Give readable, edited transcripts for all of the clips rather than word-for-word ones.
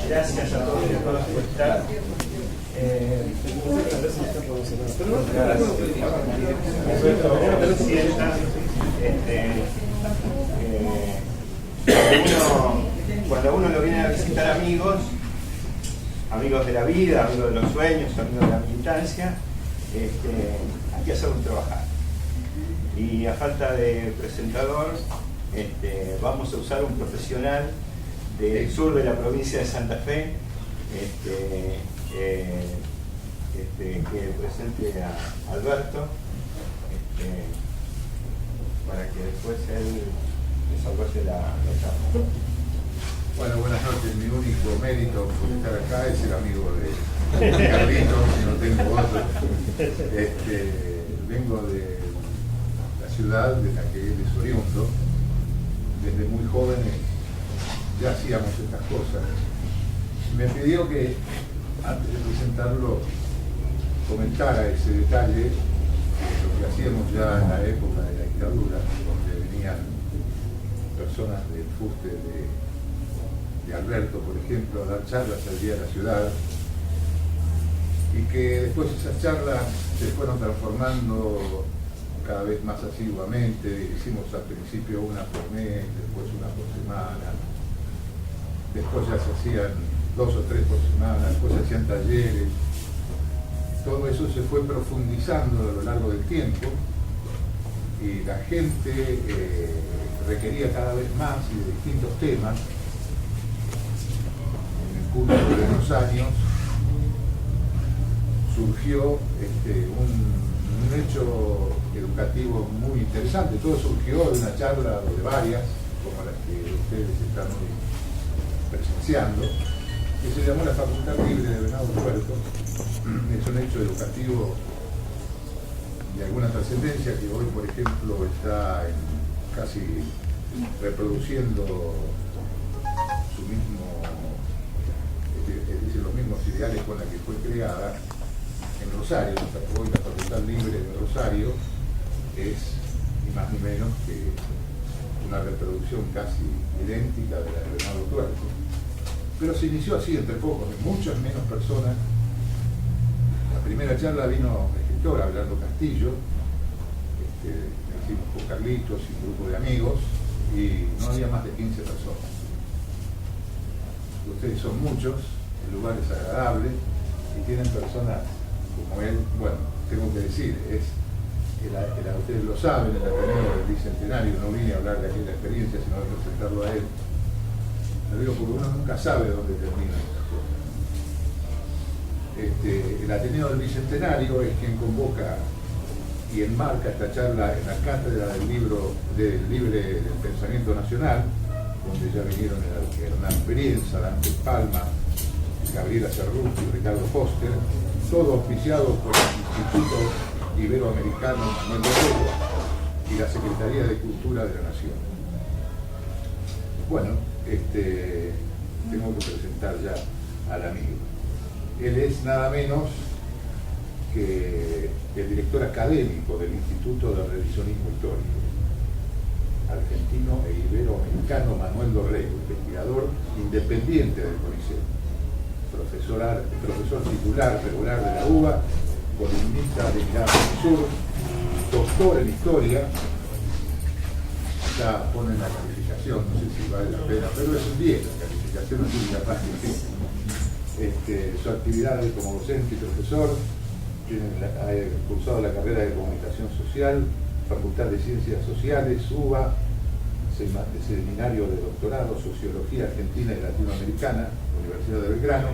Gracias a todos y a todas por estar. Cuando uno lo viene a visitar amigos de la vida, amigos de los sueños, amigos de la militancia, hay que hacerlos trabajar. Y a falta de presentador, vamos a usar un profesional del sur de la provincia de Santa Fe, que presente a Alberto, para que después él desarrolle la charla. Bueno, buenas noches. Mi único mérito por estar acá es ser amigo de Carlitos, si no tengo otro. Vengo de la ciudad de la que él es oriundo. Desde muy jóvenes ya hacíamos estas cosas. Me pidió que, antes de presentarlo, comentara ese detalle, lo que hacíamos ya en la época de la dictadura, donde venían personas del fuste de Alberto, por ejemplo, a dar charlas al Día de la Ciudad, y que después esas charlas se fueron transformando cada vez más asiduamente. Hicimos al principio una por mes, después una por semana, después ya se hacían 2 o 3 por semana, después se hacían talleres. Todo eso se fue profundizando a lo largo del tiempo y la gente requería cada vez más y de distintos temas. En el curso de unos años surgió un hecho educativo muy interesante. Todo surgió de una charla o de varias, como las que ustedes están hoy presenciando, que se llamó la Facultad Libre de Venado Tuerto. Es un hecho educativo de alguna trascendencia que hoy, por ejemplo, está casi reproduciendo los mismos ideales con la que fue creada en Rosario. Hoy la Facultad Libre de Rosario es ni más ni menos que una reproducción casi idéntica de la de Venado Tuerto. Pero se inició así, entre pocos, de muchas menos personas. La primera charla vino el escritor Abelardo Castillo, la hicimos con Carlitos y un grupo de amigos, y no había más de 15 personas. Ustedes son muchos, el lugar es agradable, y tienen personas como él. Bueno, tengo que decir, ustedes lo saben, el Ateneo del Bicentenario, no vine a hablar de aquella experiencia, sino de presentarlo a él. Lo digo porque uno nunca sabe dónde terminan estas cosas. El Ateneo del Bicentenario es quien convoca y enmarca esta charla en la cátedra del Libre del Pensamiento Nacional, donde ya vinieron Hernán Brienza, Dante Palma, Gabriela Cerruti, Ricardo Foster, todo auspiciado por el Instituto Iberoamericano Manuel Dorrego y la Secretaría de Cultura de la Nación. Bueno, tengo que presentar ya al amigo. Él es nada menos que el director académico del Instituto de Revisionismo Histórico, argentino e iberoamericano Manuel Dorrego, investigador independiente del CONICET, profesor titular regular de la UBA, columnista de Mirada del Sur, doctor en Historia. Acá ponen la calificación, no sé si vale la pena, pero es un 10, la calificación no tiene capaz que su actividad como docente y profesor, ha cursado la carrera de Comunicación Social, Facultad de Ciencias Sociales, UBA, Seminario de Doctorado, Sociología Argentina y Latinoamericana, Universidad de Belgrano,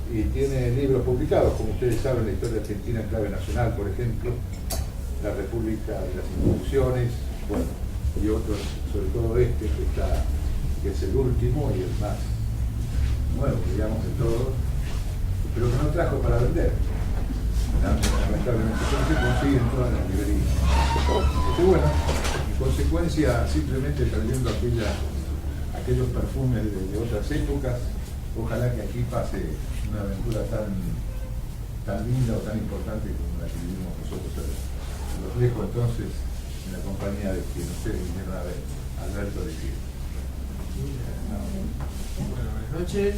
y tiene libros publicados, como ustedes saben, La Historia Argentina en Clave Nacional, por ejemplo, La República de las Instituciones, bueno, y otros, sobre todo que es el último y el más nuevo, digamos, de todos, pero que no trajo para vender. Lamentablemente, no se consigue en todas las librerías. Bueno, en consecuencia, simplemente perdiendo aquellos perfumes de otras épocas, ojalá que aquí pase una aventura tan linda o tan importante como la que vivimos nosotros. Los dejo entonces en la compañía de quien ustedes vinieron a ver, Alberto de Pie. Bueno, buenas noches.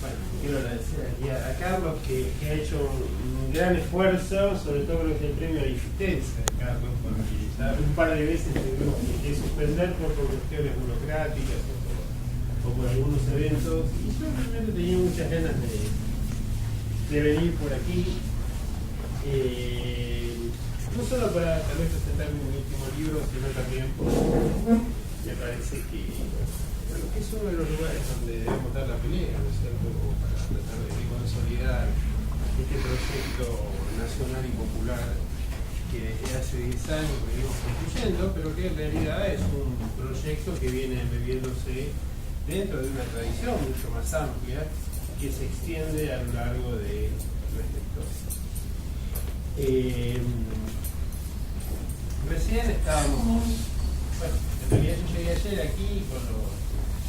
Bueno, quiero agradecer aquí a Carlos que ha hecho un gran esfuerzo, sobre todo creo que es el premio de insistencia de Carlos, porque un par de veces tuvimos que suspender por cuestiones burocráticas o por algunos eventos, y yo realmente tenía muchas ganas de venir por aquí. No solo para tal vez presentar mi último libro, sino también porque me parece que es uno de los lugares donde debemos dar la pelea, ¿no es cierto?, como para tratar de consolidar este proyecto nacional y popular que hace 10 años venimos construyendo, pero que en realidad es un proyecto que viene bebiéndose dentro de una tradición mucho más amplia que se extiende a lo largo de nuestra historia. Recién estábamos, bueno, en realidad yo llegué ayer aquí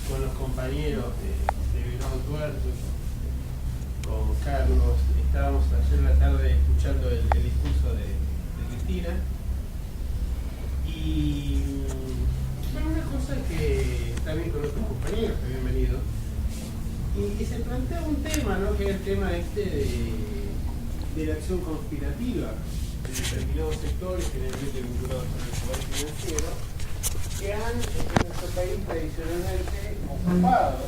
con los compañeros de Bilbao Tuerto, con Carlos, estábamos ayer en la tarde escuchando el discurso de Cristina, y bueno, una cosa es que también con otros compañeros que habían venido, y se plantea un tema, ¿no?, que es el tema de la acción conspirativa de determinados sectores generalmente vinculados con el poder financiero, que han en nuestro país tradicionalmente ocupado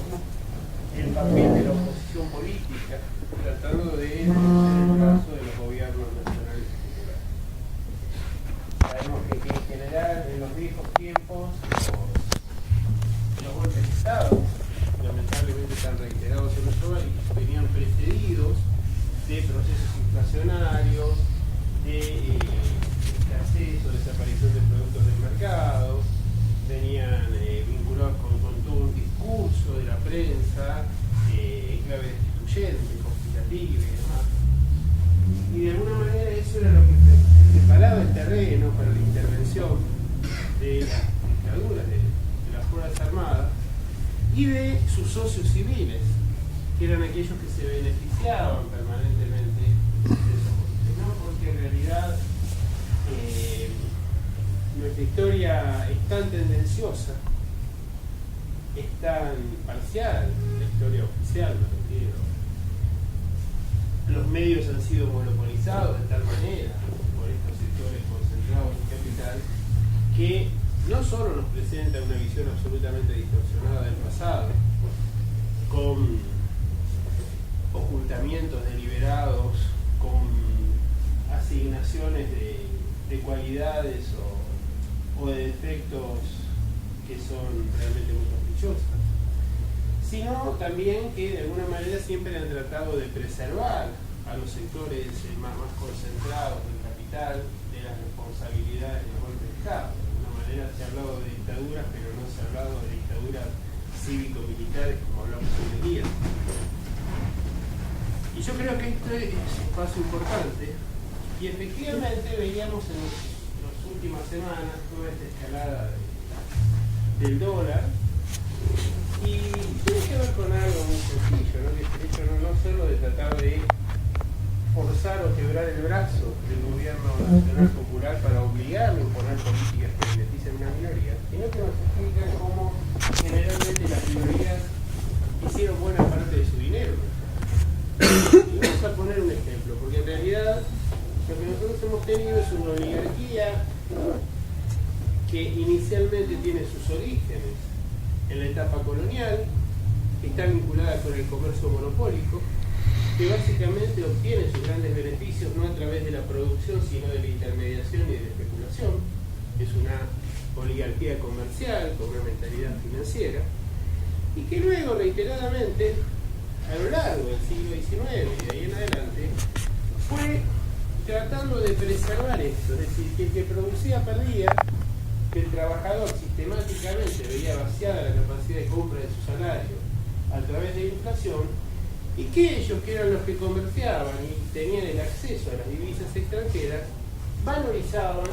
el papel de la oposición política, tratando de defender el brazo de los gobiernos nacionales y populares. Sabemos que en general en los viejos tiempos los golpes de Estado, lamentablemente tan reiterados en nuestro país, venían precedidos de procesos inflacionarios, de escasez o desaparición de productos del mercado, venían vinculados con todo un discurso de la prensa en clave destituyente, conspirativa y demás. Y de alguna manera eso era lo que preparaba el terreno para la intervención de las dictaduras, de las Fuerzas Armadas y de sus socios civiles, que eran aquellos que se beneficiaban permanentemente de esos golpes, ¿no? Porque en realidad nuestra historia es tan tendenciosa, es tan parcial, la historia oficial, me refiero. Los medios han sido monopolizados de tal manera por estos sectores concentrados en capital que no solo nos presenta una visión absolutamente distorsionada del pasado, con ocultamientos deliberados, con asignaciones de cualidades o de defectos que son realmente muy caprichosas, sino también que de alguna manera siempre han tratado de preservar a los sectores más concentrados del capital de las responsabilidades del golpe de Estado. De alguna manera se ha hablado de dictaduras, pero no se ha hablado de dictaduras cívico-militares como hablamos hoy en día. Y yo creo que esto es un paso importante, y efectivamente veíamos en las últimas semanas toda esta escalada del dólar, y tiene que ver con algo muy sencillo, ¿no? Que es el hecho no solo de tratar de forzar o quebrar el brazo del gobierno nacional popular para obligarlo a imponer políticas que beneficien a una minoría, sino que nos explica cómo generalmente las minorías hicieron buena parte de su dinero. Y vamos a poner un ejemplo, porque en realidad lo que nosotros hemos tenido es una oligarquía que inicialmente tiene sus orígenes en la etapa colonial, que está vinculada con el comercio monopólico, que básicamente obtiene sus grandes beneficios no a través de la producción, sino de la intermediación y de la especulación. Es una oligarquía comercial con una mentalidad financiera, y que luego reiteradamente a lo largo del siglo XIX y de ahí en adelante fue tratando de preservar esto, es decir, que el que producía perdía, que el trabajador sistemáticamente veía vaciada la capacidad de compra de su salario a través de la inflación, y que ellos, que eran los que comerciaban y tenían el acceso a las divisas extranjeras, valorizaban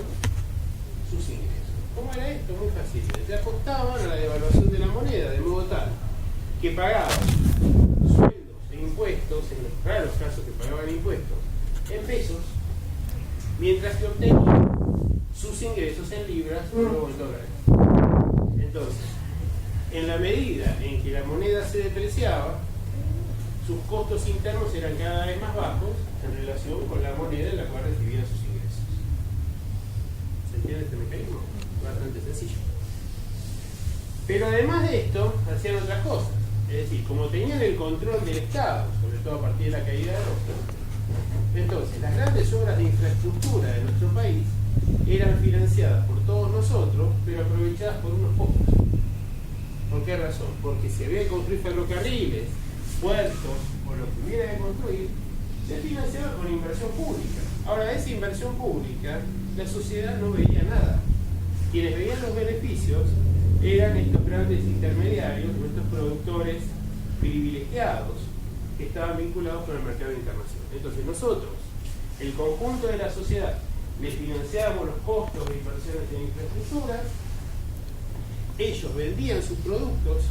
sus ingresos. ¿Cómo era esto? Muy fácil. Se apostaban a la devaluación de la moneda, de modo tal que pagaban sueldos e impuestos, en los raros casos que pagaban impuestos, en pesos, mientras que obtenían sus ingresos en libras o luego en dólares. Entonces, en la medida en que la moneda se depreciaba, sus costos internos eran cada vez más bajos en relación con la moneda en la cual recibían sus ingresos. ¿Se entiende este mecanismo? Bastante sencillo. Pero además de esto, hacían otras cosas. Es decir, como tenían el control del Estado, sobre todo a partir de la caída de Rosas, entonces las grandes obras de infraestructura de nuestro país eran financiadas por todos nosotros, pero aprovechadas por unos pocos. ¿Por qué razón? Porque si había que construir ferrocarriles, puertos o lo que hubiera que construir, se financiaba con inversión pública. Ahora, esa inversión pública, la sociedad no veía nada. Quienes veían los beneficios eran estos grandes intermediarios, nuestros productores privilegiados, que estaban vinculados con el mercado internacional. Entonces nosotros, el conjunto de la sociedad, les financiábamos los costos de inversiones en infraestructura, ellos vendían sus productos,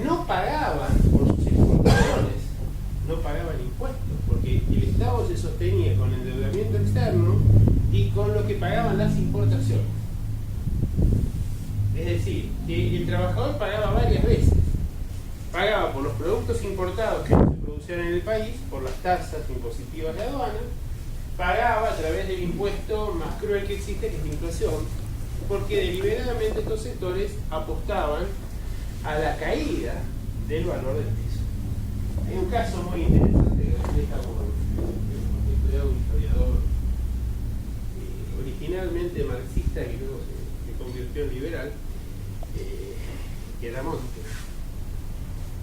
no pagaban por sus exportaciones, no pagaban impuestos, porque el Estado se sostenía con endeudamiento externo y con lo que pagaban las importaciones. Es decir, que el trabajador pagaba varias veces. Pagaba por los productos importados que se producían en el país, por las tasas impositivas de aduana, pagaba a través del impuesto más cruel que existe, que es la inflación, porque deliberadamente estos sectores apostaban a la caída del valor del peso. Hay un caso muy interesante que refleja un historiador originalmente marxista que luego se convirtió en liberal, que era Monte,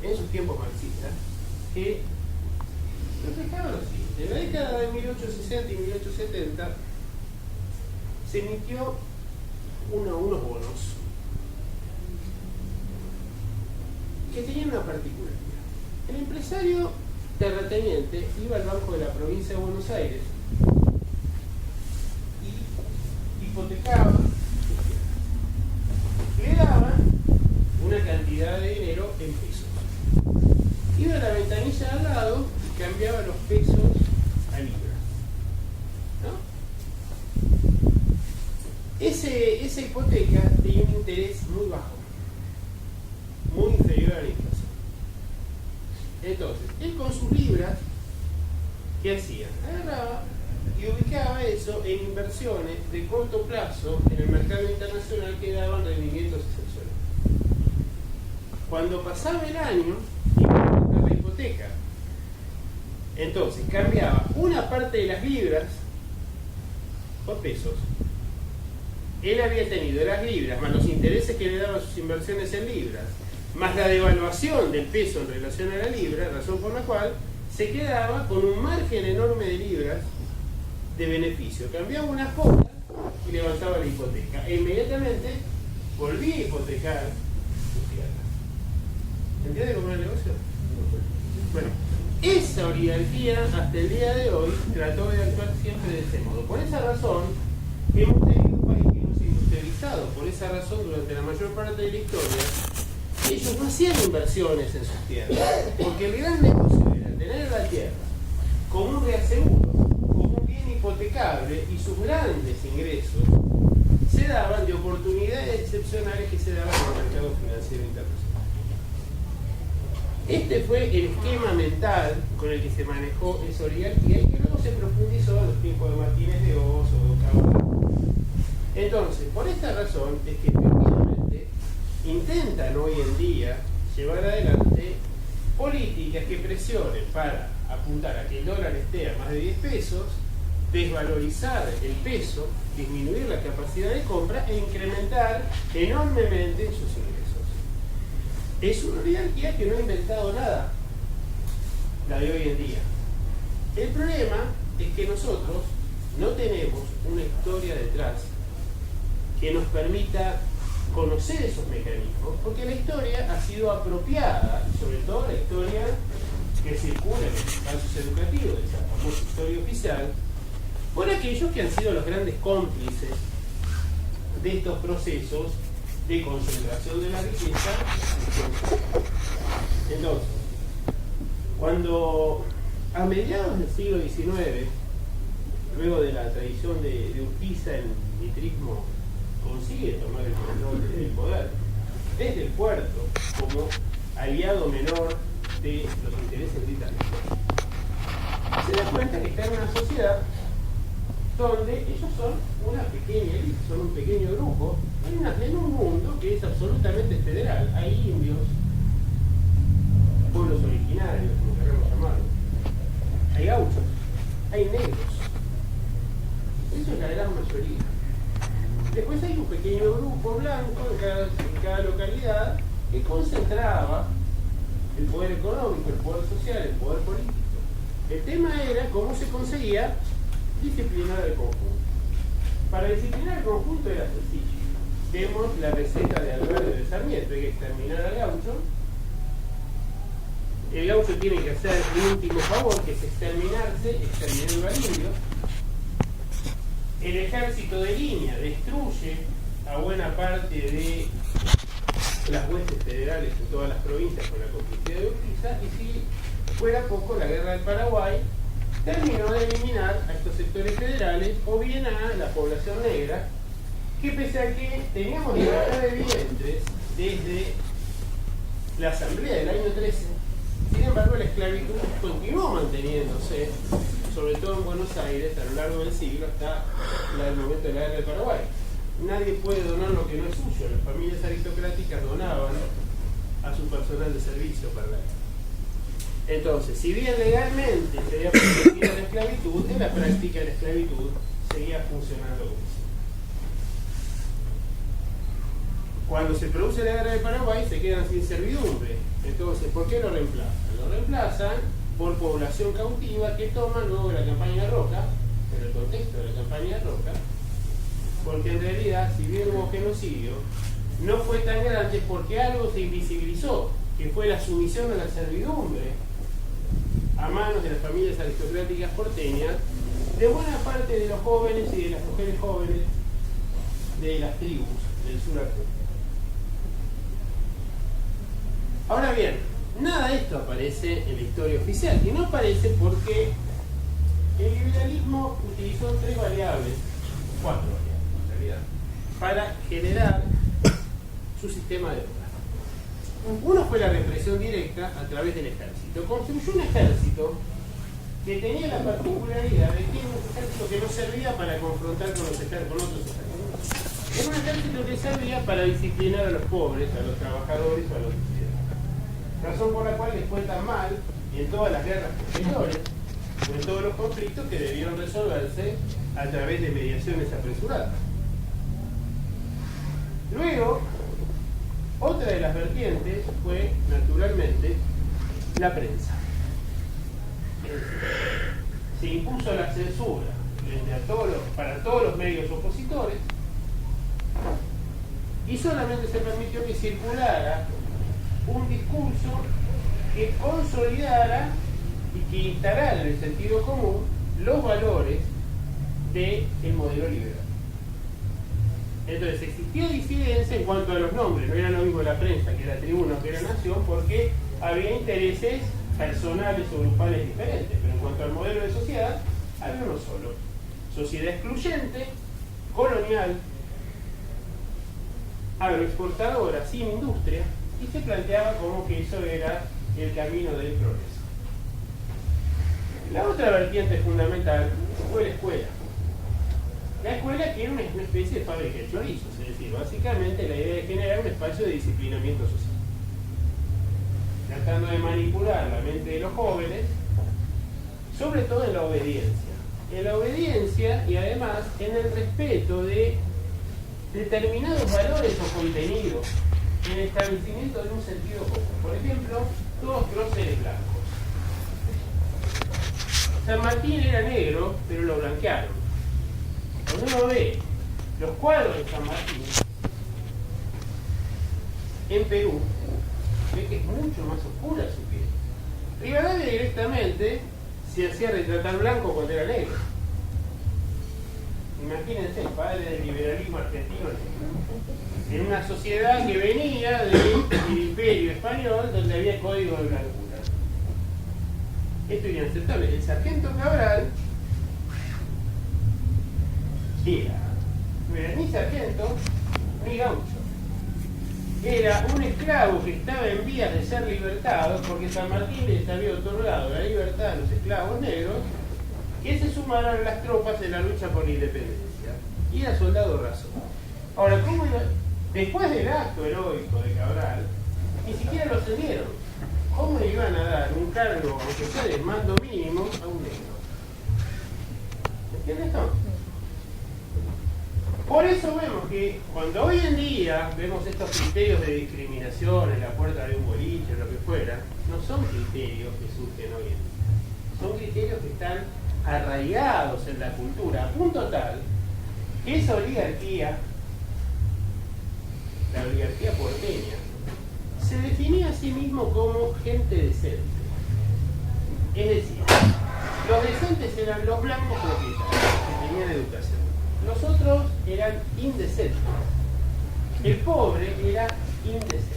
en sus tiempos marxistas, que reflejaba lo siguiente. En la década de 1860 y 1870 se emitió unos bonos que tenían una particularidad. El empresario terrateniente iba al Banco de la Provincia de Buenos Aires y hipotecaba, le daban una cantidad de dinero en pesos. Iba a la ventanilla al lado y cambiaba los pesos a libras, ¿no? Esa hipoteca tenía un interés muy bajo, muy inferior a la inflación. Entonces, él con sus libras, ¿qué hacía? Agarraba y ubicaba eso en inversiones de corto plazo en el mercado internacional que daban rendimientos excepcionales. Cuando pasaba el año, iba a comprar la hipoteca. Entonces, cambiaba una parte de las libras por pesos. Él había tenido las libras, más los intereses que le daban sus inversiones en libras, más la devaluación del peso en relación a la libra, razón por la cual se quedaba con un margen enorme de libras de beneficio. Cambiaba unas cosas y levantaba la hipoteca. E inmediatamente volvía a hipotecar sus tierras. ¿Entiende cómo es el negocio? Bueno, esa oligarquía hasta el día de hoy trató de actuar siempre de ese modo. Por esa razón hemos tenido un país que no se ha industrializado. Por esa razón, durante la mayor parte de la historia, ellos no hacían inversiones en sus tierras, porque el gran negocio era tener la tierra como un reaseguro, como un bien hipotecable, y sus grandes ingresos se daban de oportunidades excepcionales que se daban en el mercado financiero internacional. Este fue el esquema mental con el que se manejó esa oligarquía y que luego se profundizó en los tiempos de Martínez de Oz o de Caballo. Entonces, por esta razón es que efectivamente intentan hoy en día llevar adelante políticas que presionen para apuntar a que el dólar esté a más de 10 pesos, desvalorizar el peso, disminuir la capacidad de compra e incrementar enormemente sus ingresos. Es una oligarquía que no ha inventado nada, la de hoy en día. El problema es que nosotros no tenemos una historia detrás que nos permita conocer esos mecanismos, porque la historia ha sido apropiada, sobre todo la historia que circula en los espacios educativos, esa famosa historia oficial, por aquellos que han sido los grandes cómplices de estos procesos de concentración de la riqueza. Entonces, cuando a mediados del siglo XIX, luego de la traición de Urquiza, el mitrismo consigue tomar el control del poder desde el puerto como aliado menor de los intereses británicos, se da cuenta que está en una sociedad donde ellos son una pequeña élite, son un pequeño grupo, en un mundo que es absolutamente federal. Hay indios, pueblos originarios, como queremos llamarlo, hay gauchos, hay negros. Eso es la gran mayoría. Después hay un pequeño grupo blanco en cada localidad que concentraba el poder económico, el poder social, el poder político. El tema era cómo se conseguía disciplinar el conjunto. Para disciplinar el conjunto era sencillo. Vemos la receta de Alberto de Sarmiento: hay que exterminar al gaucho. El gaucho tiene que hacer el último favor, que es exterminando al indio. El ejército de línea destruye a buena parte de las huestes federales en todas las provincias con la complicidad de Urquiza, y si fuera poco, la guerra del Paraguay terminó de eliminar a estos sectores federales o bien a la población negra, que pese a que teníamos libertad de vientres desde la asamblea del año 13, sin embargo la esclavitud continuó manteniéndose, sobre todo en Buenos Aires, a lo largo del siglo hasta el momento de la guerra del Paraguay. Nadie puede donar lo que no es suyo. Las familias aristocráticas donaban a su personal de servicio para la guerra. Entonces, si bien legalmente se había permitido la esclavitud, en la práctica la esclavitud seguía funcionando como si. Cuando se produce la guerra del Paraguay se quedan sin servidumbre. Entonces, ¿por qué lo reemplazan? Lo reemplazan por población cautiva que toma luego de la campaña de Roca, en el contexto de la campaña de Roca, porque en realidad, si bien hubo genocidio, no fue tan grande porque algo se invisibilizó, que fue la sumisión a la servidumbre a manos de las familias aristocráticas porteñas de buena parte de los jóvenes y de las mujeres jóvenes de las tribus del sur argentino. Ahora bien, nada de esto aparece en la historia oficial, y no aparece porque el liberalismo utilizó cuatro variables en realidad, para generar su sistema de obra. Uno fue la represión directa a través del ejército. Construyó un ejército que tenía la particularidad de que era un ejército que no servía para confrontar con otros ejércitos. Era un ejército que servía para disciplinar a los pobres, a los trabajadores o a los estudiantes. Razón por la cual les fue tan mal en todas las guerras posteriores o en todos los conflictos que debieron resolverse a través de mediaciones apresuradas. Luego, otra de las vertientes fue, naturalmente, la prensa. Se impuso la censura para todos los medios opositores, y solamente se permitió que circulara un discurso que consolidara y que instalara en el sentido común los valores del modelo liberal. Entonces existió disidencia en cuanto a los nombres. No era lo mismo la prensa que la Tribuna o que la Nación, porque había intereses personales o grupales diferentes, pero en cuanto al modelo de sociedad había uno solo: sociedad excluyente, colonial, agroexportadora, sin industria, y se planteaba como que eso era el camino del progreso. La otra vertiente fundamental fue la escuela. La escuela, que era una especie de fábrica de chorizos, es decir, básicamente la idea de generar un espacio de disciplinamiento social, tratando de manipular la mente de los jóvenes, sobre todo en la obediencia. En la obediencia y además en el respeto de determinados valores o contenidos, en el establecimiento de un sentido común. Por ejemplo, todos próceres blancos. San Martín era negro, pero lo blanquearon. Cuando uno ve los cuadros de San Martín en Perú, ve que es mucho más oscura su piel. Rivadavia directamente se hacía retratar blanco cuando era negro. Imagínense, el padre del liberalismo argentino, en una sociedad que venía del imperio español, donde había código de blancura. Esto era inaceptable. El sargento Cabral no era ni sargento ni gaucho, era un esclavo que estaba en vías de ser libertado porque San Martín les había otorgado la libertad a los esclavos negros que se sumaron a las tropas en la lucha por la independencia. Y era soldado raso. Ahora, ¿cómo iba? Después del acto heroico de Cabral, ni siquiera lo cedieron. ¿Cómo le iban a dar un cargo, aunque sea de mando mínimo, a un negro? ¿Entiendes esto? Por eso vemos que cuando hoy en día vemos estos criterios de discriminación en la puerta de un boliche o lo que fuera, no son criterios que surgen hoy en día. Son criterios que están arraigados en la cultura, a punto tal que esa oligarquía, la oligarquía porteña, se definía a sí mismo como gente decente. Es decir, los decentes eran los blancos propietarios, que tenían educación. Los otros eran indecentes. El pobre era indecente.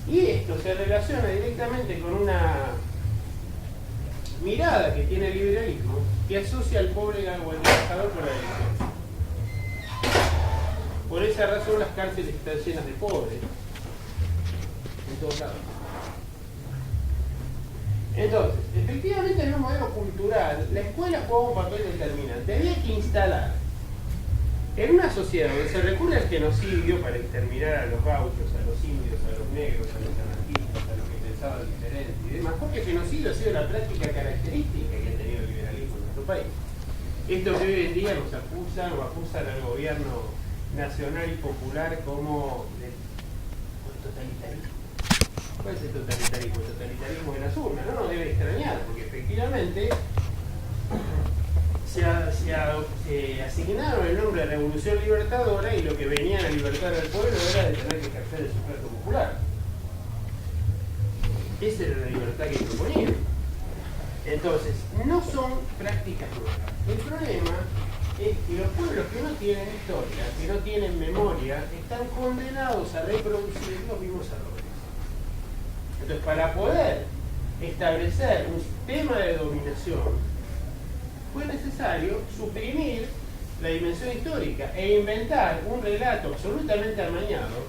Y esto se relaciona directamente con una mirada que tiene el liberalismo, que asocia al pobre o al trabajador con la delincuencia. Por esa razón las cárceles están llenas de pobres en todos lados. Entonces, efectivamente en un modelo cultural, la escuela juega un papel determinante. Había que instalar en una sociedad donde se recurre al genocidio para exterminar a los gauchos, a los indios, a los negros, a los anarquistas, a los que pensaban diferente y demás, porque el genocidio ha sido la práctica característica que ha tenido el liberalismo en nuestro país. Esto que hoy en día nos acusan o acusan al gobierno nacional y popular como de totalitarismo. ¿Cuál es el totalitarismo? El totalitarismo de las urnas. No nos debe extrañar, porque efectivamente se asignaron el nombre de Revolución Libertadora y lo que venían a libertar al pueblo era de tener que ejercer el sufragio popular. Esa era la libertad que proponían. Entonces, no son prácticas nuevas. El problema es que los pueblos que no tienen historia, que no tienen memoria, están condenados a reproducir los mismos errores. Entonces, para poder establecer un sistema de dominación, fue necesario suprimir la dimensión histórica e inventar un relato absolutamente amañado,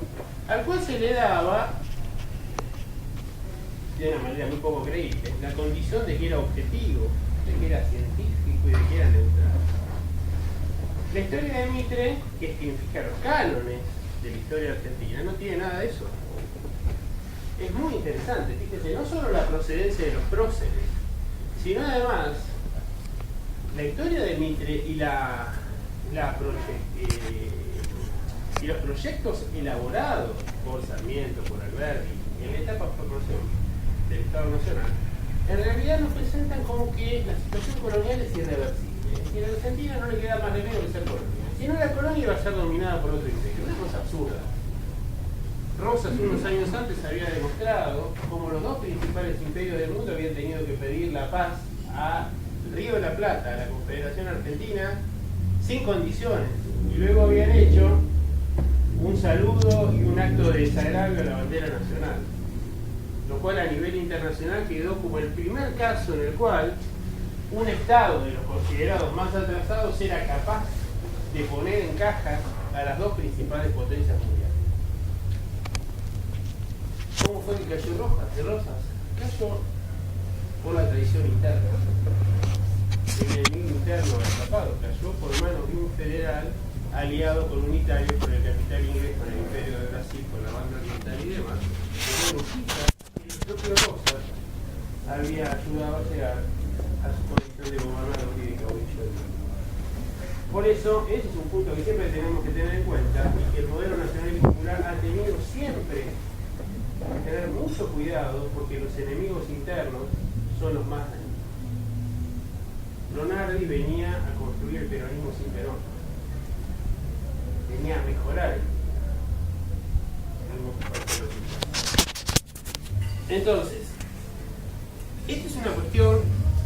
al cual se le daba, de una manera muy poco creíble, la condición de que era objetivo, de que era científico y de que era neutral. La historia de Mitre, que es quien fija los cánones de la historia argentina, no tiene nada de eso. Es muy interesante, fíjese, no solo la procedencia de los próceres, sino además la historia de Mitre y y los proyectos elaborados por Sarmiento, por Alberti, en la etapa de formación del Estado Nacional, en realidad nos presentan como que la situación colonial es irreversible. Es decir, a la Argentina no le queda más remedio que ser colonia. Si no, la colonia iba a ser dominada por otro imperio. Una cosa absurda. Rosas unos años antes había demostrado cómo los dos principales imperios del mundo habían tenido que pedir la paz a Río de la Plata, a la Confederación Argentina, sin condiciones, y luego habían hecho un saludo y un acto de desagravio a la bandera nacional, lo cual a nivel internacional quedó como el primer caso en el cual un Estado de los considerados más atrasados era capaz de poner en cajas a las dos principales potencias mundiales. ¿Cómo fue que cayó Rosas? Cayó por la traición interna. El enemigo interno escapado cayó por manos de un federal aliado con un italia, con el capital inglés, con el imperio de Brasil, con la banda oriental y demás. Pero el propio Rosas había ayudado a llegar a su condición de gobernador y de caudillo. Por eso, ese es un punto que siempre tenemos que tener en cuenta, y que el modelo nacional y popular ha tenido siempre que tener mucho cuidado, porque los enemigos internos son los más dañinos. Lonardi venía a construir el peronismo sin Perón, venía a mejorar el Entonces, esta es una cuestión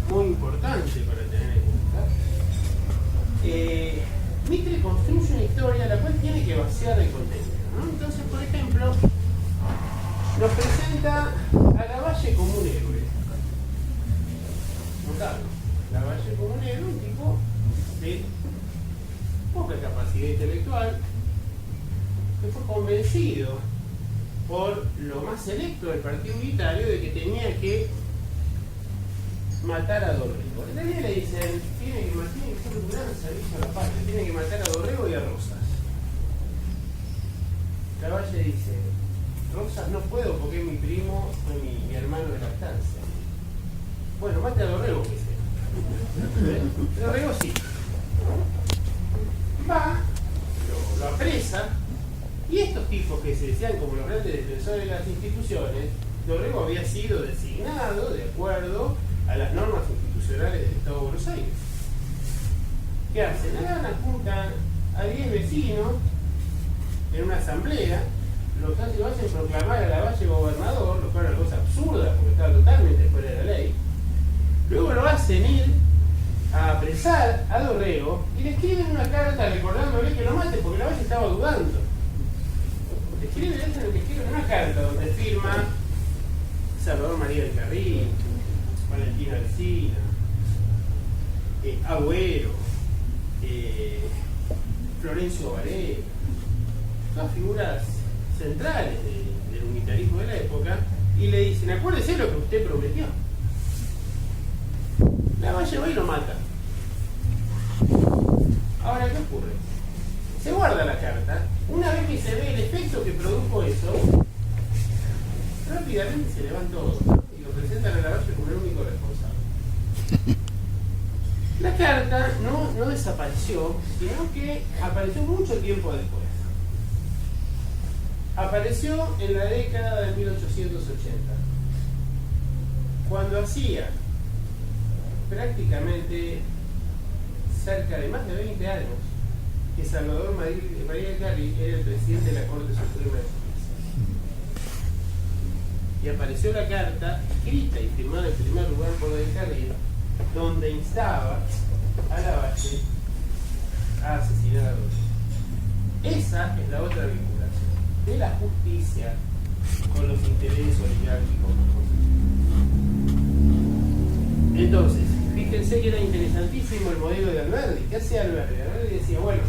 muy importante para tener en cuenta. Mitre construye una historia la cual tiene que vaciar de contenido, ¿no? Entonces, por ejemplo, nos presenta a Lavalle como un héroe. Notable. Lavalle como un héroe, un tipo de poca capacidad intelectual, que fue convencido por lo más selecto del partido unitario de que tenía que matar a Dorrego. En realidad le dicen, tiene que hacer un gran servicio a la patria, tiene que matar a Dorrego y a Rosas. Lavalle dice, Rosas no puedo porque es mi primo, fue mi hermano de lactancia. Bueno, mate a Dorrego, que sea. Dorrego sí. Va, lo apresa, y estos tipos que se decían como los grandes defensores de las instituciones, Dorrego había sido designado de acuerdo a las normas institucionales del Estado de Buenos Aires. ¿Qué hacen? Juntan a 10 vecinos en una asamblea, los hacen proclamar a Lavalle gobernador, lo cual era una cosa absurda porque estaba totalmente fuera de la ley. Luego lo hacen ir a apresar a Dorrego y le escriben una carta recordándole que lo mate porque Lavalle estaba dudando. Le escriben una carta donde firma Salvador María del Carril, Valentina Alsina, Agüero, Florencio Varela, todas figuras centrales del unitarismo de la época, y le dicen, acuérdese lo que usted prometió. Lavalle va y lo mata. Ahora, ¿qué ocurre? Se guarda la carta. Una vez que se ve el efecto que produjo eso, rápidamente se le van todos, ¿no? Y lo presentan a Lavalle como el único responsable. La carta no desapareció, sino que apareció mucho tiempo después. Apareció en la década de 1880, cuando hacía prácticamente cerca de más de 20 años que Salvador María del Carril era el presidente de la Corte Suprema de Justicia. Y apareció la carta escrita y firmada en primer lugar por del Carril, donde instaba a Lavalle a asesinar a Dorrego. Esa es la otra vinculación de la justicia con los intereses oligárquicos. Entonces, fíjense que era interesantísimo el modelo de Alberdi. ¿Qué hacía Alberdi? Alberdi decía, bueno,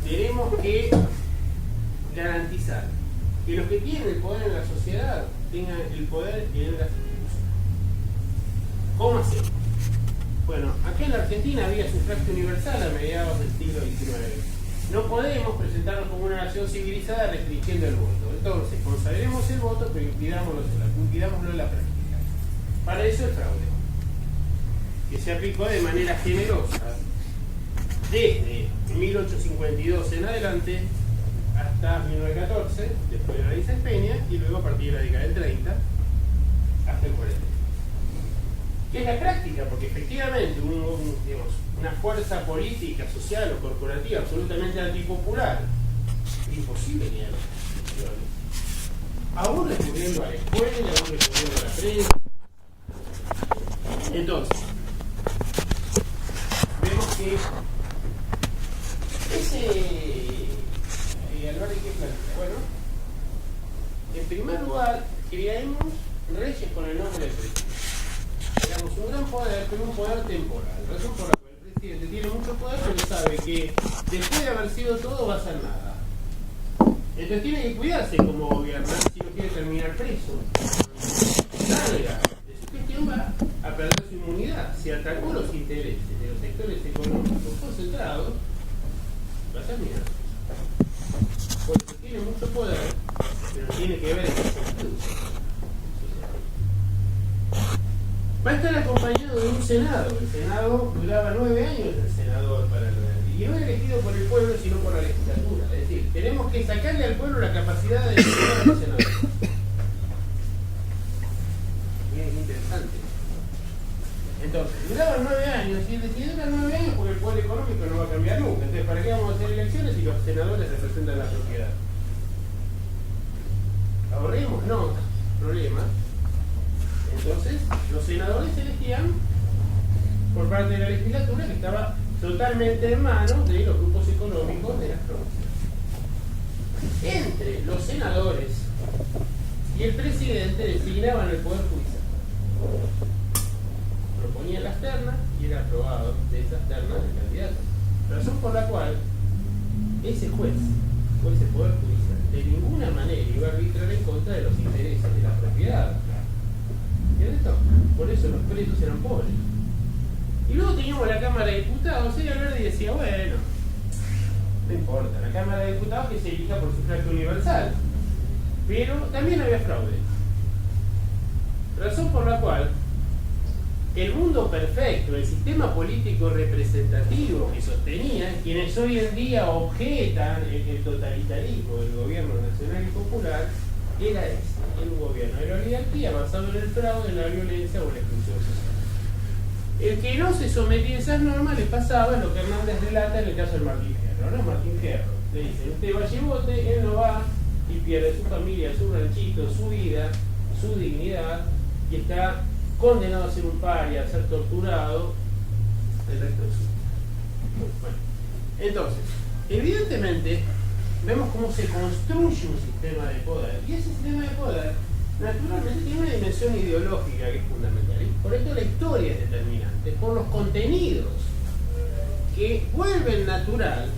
tenemos que garantizar que los que tienen el poder en la sociedad tengan el poder en las instituciones. ¿Cómo hacemos? Bueno, acá en la Argentina había sufragio universal a mediados del siglo XIX. No podemos presentarnos como una nación civilizada restringiendo el voto. Entonces, consagremos el voto, pero impidámoslo en la práctica. Para eso el fraude, que se aplicó de manera generosa desde 1852 en adelante hasta 1914, después de la ley Sáenz Peña, y luego a partir de la década del 30 hasta el 40. ¿Qué es la práctica? Porque efectivamente una fuerza política, social o corporativa absolutamente antipopular, imposible que haya instituciones, aún recurriendo a la escuela, aún recurriendo a la prensa. Entonces, vemos que Alberdi, ¿qué plantea? Bueno, en primer lugar, creamos reyes con el nombre del presidente. Creamos un gran poder, pero un poder temporal. Razón por la cual el presidente tiene mucho poder, pero sabe que después de haber sido todo va a ser nada. Entonces tiene que cuidarse como gobierno si no quiere terminar preso. Salga de su gestión, va a perder su inmunidad. Si atacó los intereses de los sectores económicos concentrados, va a terminar. Porque tiene mucho poder, pero tiene que ver en qué sentido. Va a estar acompañado de un Senado. El Senado duraba 9 años el senador para Alberdi. Y no es elegido por el pueblo, sino por la legislatura. Es decir, tenemos que sacarle al pueblo la capacidad de elegir a los senadores. Es interesante. Entonces, duraban 9 años, y si duran 9 años porque el poder económico no va a cambiar nunca. Entonces, ¿para qué vamos a hacer elecciones si los senadores representan la propiedad? Ahorremos, no, problema. Entonces, los senadores se elegían por parte de la legislatura, que estaba totalmente en manos de los grupos económicos de las provincias. Entre los senadores y el presidente designaban el poder judicial. Proponían las ternas y era aprobado de esas ternas el candidato. Razón por la cual ese juez o ese poder judicial de ninguna manera iba a arbitrar en contra de los intereses de la propiedad. ¿Cierto? Por eso los presos eran pobres. Y luego teníamos la Cámara de Diputados, y Alberti decía, bueno, no importa, la Cámara de Diputados que se elija por sufragio universal. Pero también había fraude. Razón por la cual el mundo perfecto, el sistema político representativo que sostenían quienes hoy en día objetan el totalitarismo del gobierno nacional y popular, era ese, era un gobierno de la oligarquía basado en el fraude, en la violencia o en la exclusión social. El que no se sometía a esas normas le pasaba lo que Hernández relata en el caso del Martín Fierro, ¿no? Martín Fierro le dice, usted va a Chivote, él no va y pierde su familia, su ranchito, su vida, su dignidad y está condenado a ser un paria, a ser torturado el resto de su vida. Bueno, entonces, evidentemente vemos cómo se construye un sistema de poder y ese sistema de poder naturalmente tiene una dimensión ideológica que es fundamental. Y por esto la historia es determinante, por los contenidos que vuelven natural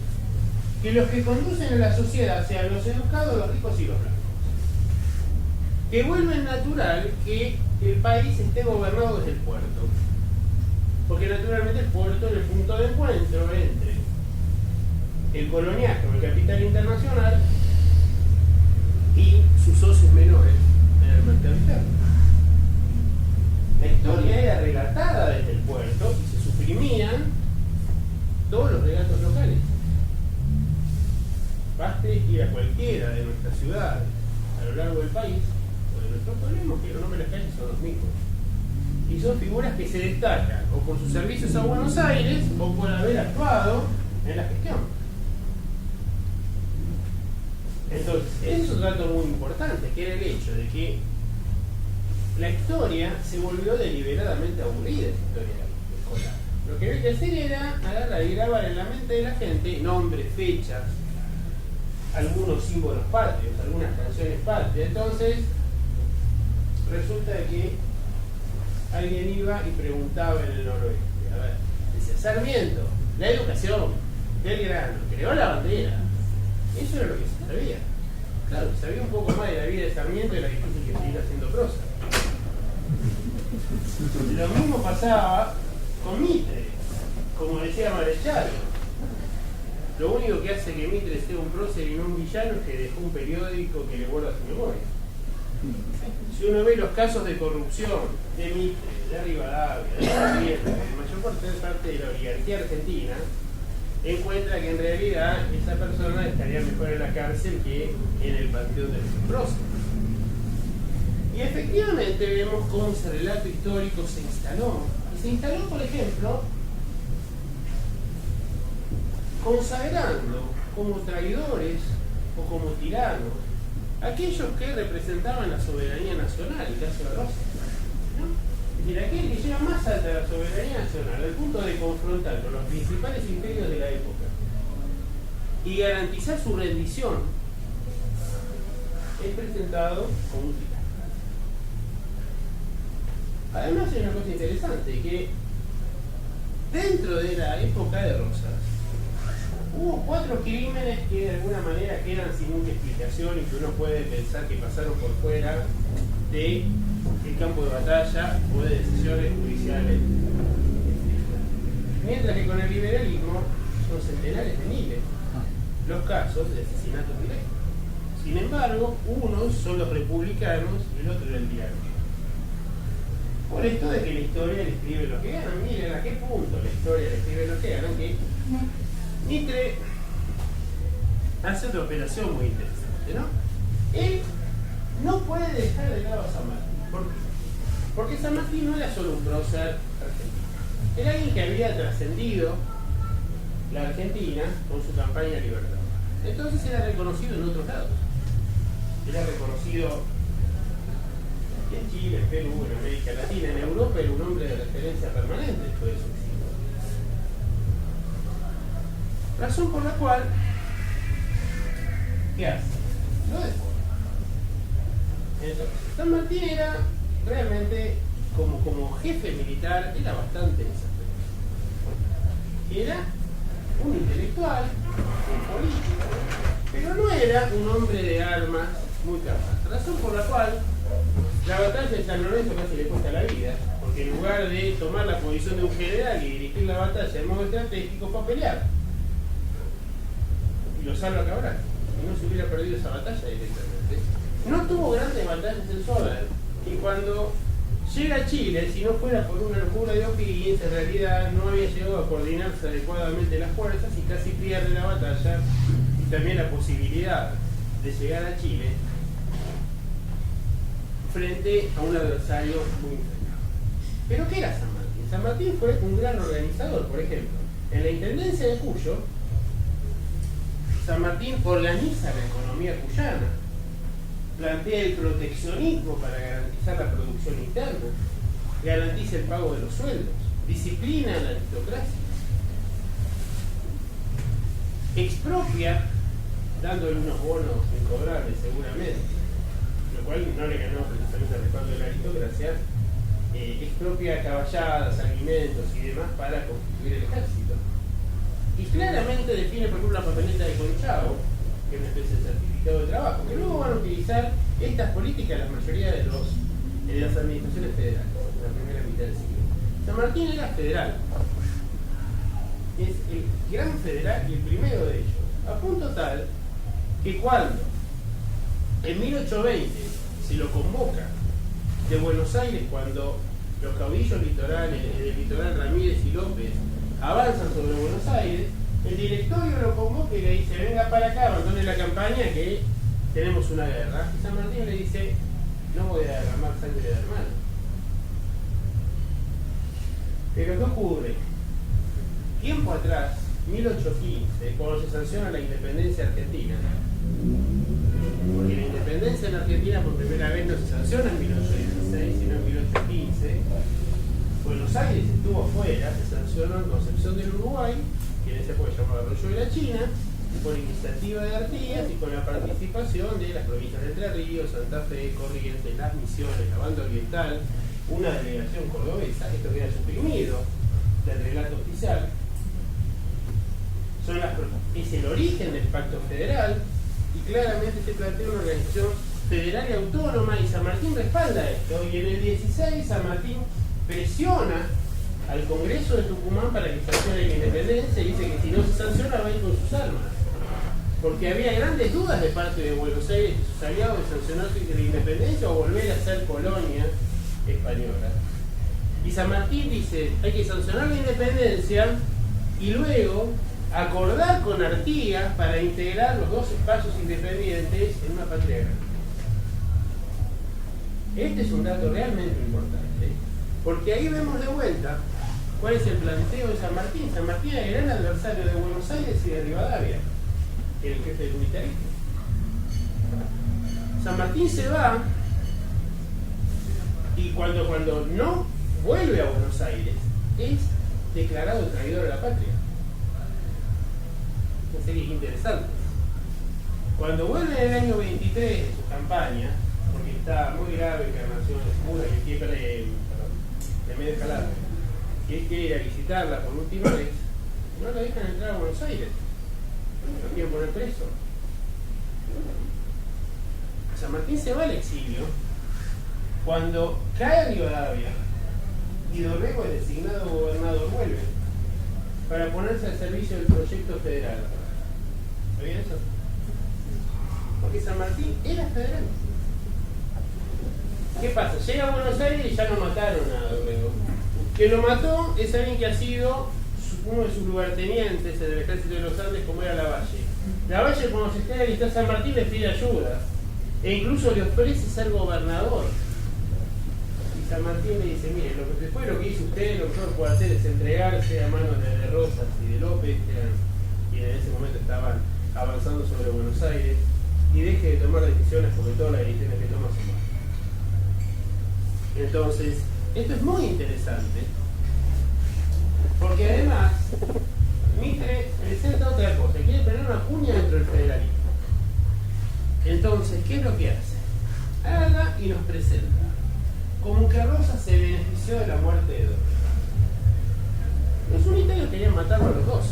que los que conducen a la sociedad sean los educados, los ricos y los blancos. Que vuelven natural que el país esté gobernado desde el puerto. Porque naturalmente el puerto es el punto de encuentro entre el coloniaje o el capital internacional y sus socios menores en el mercado interno. La historia era relatada desde el puerto y se suprimían todos los relatos locales. Baste ir a cualquiera de nuestras ciudades a lo largo del país o de nuestros pueblos que los nombres de las calles son los mismos. Y son figuras que se destacan o por sus servicios a Buenos Aires o por haber actuado en la gestión. Entonces, ese es un dato muy importante, que era el hecho de que la historia se volvió deliberadamente aburrida, esa historia escolar. Lo que había que hacer era agarrar y grabar en la mente de la gente nombres, fechas, algunos símbolos patrios, algunas canciones patrias. Entonces, resulta que alguien iba y preguntaba en el noroeste, a ver, decía, Sarmiento, la educación, Belgrano, creó la bandera. Eso era lo que se sabía. Claro, se sabía un poco más de la vida de Sarmiento y la difícil que seguir haciendo prosa. Lo mismo pasaba con Mitre, como decía Marechal. Lo único que hace que Mitre sea un prócer y no un villano es que dejó un periódico que le guarda su memoria. Si uno ve los casos de corrupción de Mitre, de Rivadavia, de Sarmiento, la mayor parte de la oligarquía argentina, encuentra que en realidad esa persona estaría mejor en la cárcel que en el panteón de los próceres. Y efectivamente vemos cómo ese relato histórico se instaló. Y se instaló, por ejemplo, consagrando como traidores o como tiranos aquellos que representaban la soberanía nacional, el caso de Rosas, ¿no? Es decir, aquel que lleva más alta la soberanía nacional al punto de confrontar con los principales imperios de la época y garantizar su rendición es presentado como un tirano. Además hay una cosa interesante, que dentro de la época de Rosas hubo 4 crímenes que de alguna manera quedan sin una explicación y que uno puede pensar que pasaron por fuera del campo de batalla o de decisiones judiciales. Mientras que con el liberalismo son centenares de miles los casos de asesinatos directos. Sin embargo, unos son los republicanos y el otro era el tirano. Por esto de que la historia le escribe lo que ganan. Miren a qué punto la historia le escribe lo que ganan, que Mitre hace otra operación muy interesante, ¿no? Él no puede dejar de lado a San Martín. ¿Por qué? Porque San Martín no era solo un prócer argentino. Era alguien que había trascendido la Argentina con su campaña libertadora. Entonces era reconocido en otros lados. Era reconocido en Chile, en Perú, en América Latina, en Europa, era un hombre de referencia permanente después de su exilio. Razón por la cual, ¿qué hace? Lo deporta. Entonces, San Martín era realmente, como jefe militar, era bastante desastroso. Era un intelectual en política, pero no era un hombre de armas muy capaz. Razón por la cual la batalla de San Lorenzo casi le cuesta la vida, porque en lugar de tomar la posición de un general y dirigir la batalla de modo estratégico, fue a pelear. Y lo salva Cabral. Y no se hubiera perdido esa batalla directamente. No tuvo grandes batallas en Sodal, y cuando llega a Chile, si no fuera por una locura de O'Higgins, en realidad no había llegado a coordinarse adecuadamente las fuerzas y casi pierde la batalla y también la posibilidad de llegar a Chile frente a un adversario muy inferior. ¿Pero qué era San Martín? San Martín fue un gran organizador. Por ejemplo, en la Intendencia de Cuyo, San Martín organiza la economía cuyana, plantea el proteccionismo para garantizar la producción interna, garantiza el pago de los sueldos, disciplina a la aristocracia, expropia, dándole unos bonos incobrables seguramente, lo cual no le ganó precisamente el respaldo de la aristocracia, expropia caballadas, alimentos y demás para constituir el ejército. Y claramente define, por ejemplo, la papeleta de Conchavo, que es una especie de certificado de trabajo, que luego van a utilizar estas políticas la mayoría de las administraciones federales en la primera mitad del siglo. San Martín era federal, es el gran federal y el primero de ellos, a punto tal que cuando en 1820 se lo convoca de Buenos Aires, cuando los caudillos litorales del litoral Ramírez y López avanzan sobre Buenos Aires, el directorio lo convoca y le dice: venga para acá, abandone la campaña que tenemos una guerra. Y San Martín le dice: no voy a derramar sangre de hermano. Pero ¿qué ocurre? Tiempo atrás, 1815, cuando se sanciona la independencia argentina, porque la independencia en Argentina por primera vez no se sanciona en 1816, sino en 1815, Buenos Aires estuvo afuera, se sancionó en Concepción del Uruguay, que en ese época se llamaba Arroyo de la China, por iniciativa de Artigas y con la participación de las provincias de Entre Ríos, Santa Fe, Corrientes, Las Misiones, la Banda Oriental, una delegación cordobesa. Esto queda suprimido del relato oficial. Es el origen del Pacto Federal y claramente se plantea una organización federal y autónoma, y San Martín respalda esto, y en el 16 San Martín presiona al Congreso de Tucumán para que sancione la independencia y dice que si no se sanciona va a ir con sus armas, porque había grandes dudas de parte de Buenos Aires y sus aliados de sancionar la independencia o volver a ser colonia española. Y San Martín dice: hay que sancionar la independencia y luego acordar con Artigas para integrar los dos espacios independientes en una patria grande. Este es un dato realmente importante, porque ahí vemos de vuelta cuál es el planteo de San Martín. San Martín era el gran adversario de Buenos Aires y de Rivadavia, el jefe del unitarismo. San Martín se va, y cuando no vuelve a Buenos Aires es declarado traidor a la patria. Una serie interesante. Cuando vuelve en el año 23 de su campaña, porque está muy grave Encarnación Escura, que quiere de medio escalado, y él quiere ir a visitarla por última vez, no lo dejan entrar a Buenos Aires, lo quieren poner preso. San Martín se va al exilio cuando cae Rivadavia y Dorrego, el designado gobernador, vuelve para ponerse al servicio del proyecto federal. ¿Está bien eso? Porque San Martín era federal. ¿Qué pasa? Llega a Buenos Aires y ya no mataron a Dorrego. Que lo mató es alguien que ha sido uno de sus lugartenientes en el ejército de los Andes, como era Lavalle. Lavalle, cuando se está en San Martín, le pide ayuda e incluso le ofrece ser gobernador. Y San Martín le dice: mire, después de lo que hizo usted, lo que mejor puede hacer es entregarse a manos de Rosas y de López, que en ese momento estaban avanzando sobre Buenos Aires, y deje de tomar decisiones, porque todas las decisiones que toma son malas. Entonces, esto es muy interesante, porque además Mitre presenta otra cosa: quiere poner una cuña dentro del federalismo. Entonces, ¿qué es lo que hace? Agarra y nos presenta como que Rosas se benefició de la muerte de Dorrego. Los unitarios querían matarlo a los dos,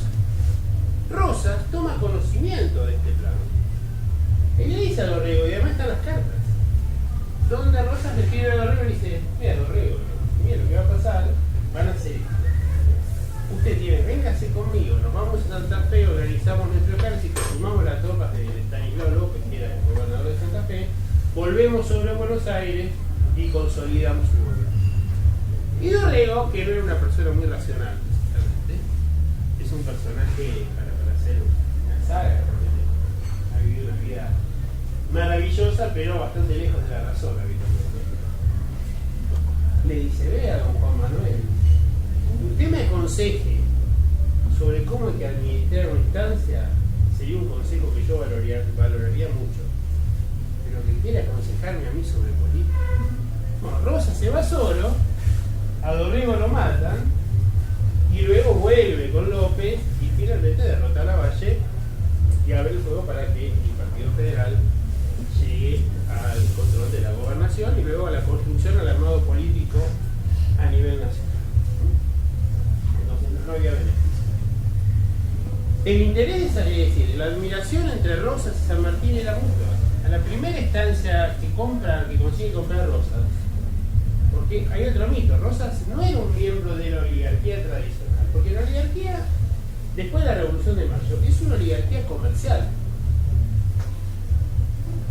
Rosas toma conocimiento de este plan. Y le dice a Dorrego, y además están las cartas, donde Rosas le escribe a Dorrego y dice, mira Dorrego, mira lo que va a pasar, van a hacer esto. Usted tiene, véngase conmigo, nos vamos a Santa Fe, organizamos nuestro ejército, sumamos las tropas de Estanislao López, que era el gobernador de Santa Fe, volvemos sobre Buenos Aires y consolidamos su gobierno. Y Dorrego, que no era una persona muy racional, precisamente, es un personaje para hacer una saga, realmente ha vivido una vida maravillosa, pero bastante lejos de la razón habitualmente. Le dice, vea, don Juan Manuel, usted me aconseje sobre cómo hay que administrar una instancia, sería un consejo que yo valoraría mucho. Pero que quiere aconsejarme a mí sobre política. Bueno, Rosa se va solo, a Dorrego lo matan, y luego vuelve con López y finalmente derrota a Lavalle y abre el fuego para que el Partido Federal llegue al control de la gobernación y luego a la construcción del armado político a nivel nacional. No había beneficio. El interés, es decir, la admiración entre Rosas y San Martín era mutua. A la primera instancia que consigue comprar Rosas, porque hay otro mito, Rosas no era un miembro de la oligarquía tradicional, porque la oligarquía, después de la Revolución de Mayo, es una oligarquía comercial.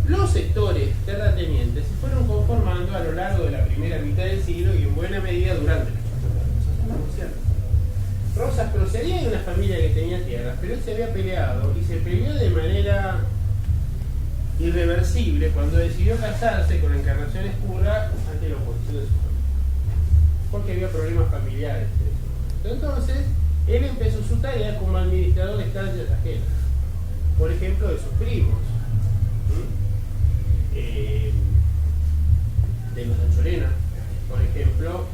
Los sectores terratenientes se fueron conformando a lo largo de la primera mitad del siglo y en buena medida durante la Revolución. Rosas procedía de una familia que tenía tierras, pero él se había peleado y se peleó de manera irreversible cuando decidió casarse con la Encarnación Escurra ante la oposición de su familia, porque había problemas familiares. Entonces, él empezó su tarea como administrador de estancias ajenas, por ejemplo, de sus primos, de los Anchorena, por ejemplo,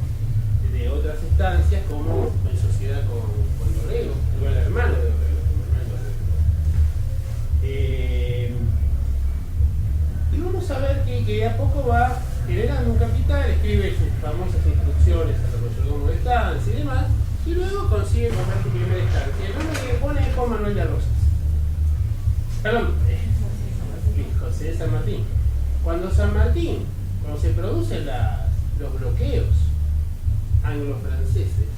de otras estancias como en sociedad con Dorrego, que era el hermano de Dorrego, y vamos a ver que de a poco va generando un capital, escribe sus famosas instrucciones a los mayordomos de estancia y demás, y luego consigue comprar su primera estancia. El nombre que pone es Juan Manuel de Rosas. Perdón, José de San Martín. Cuando se producen los bloqueos anglo-franceses,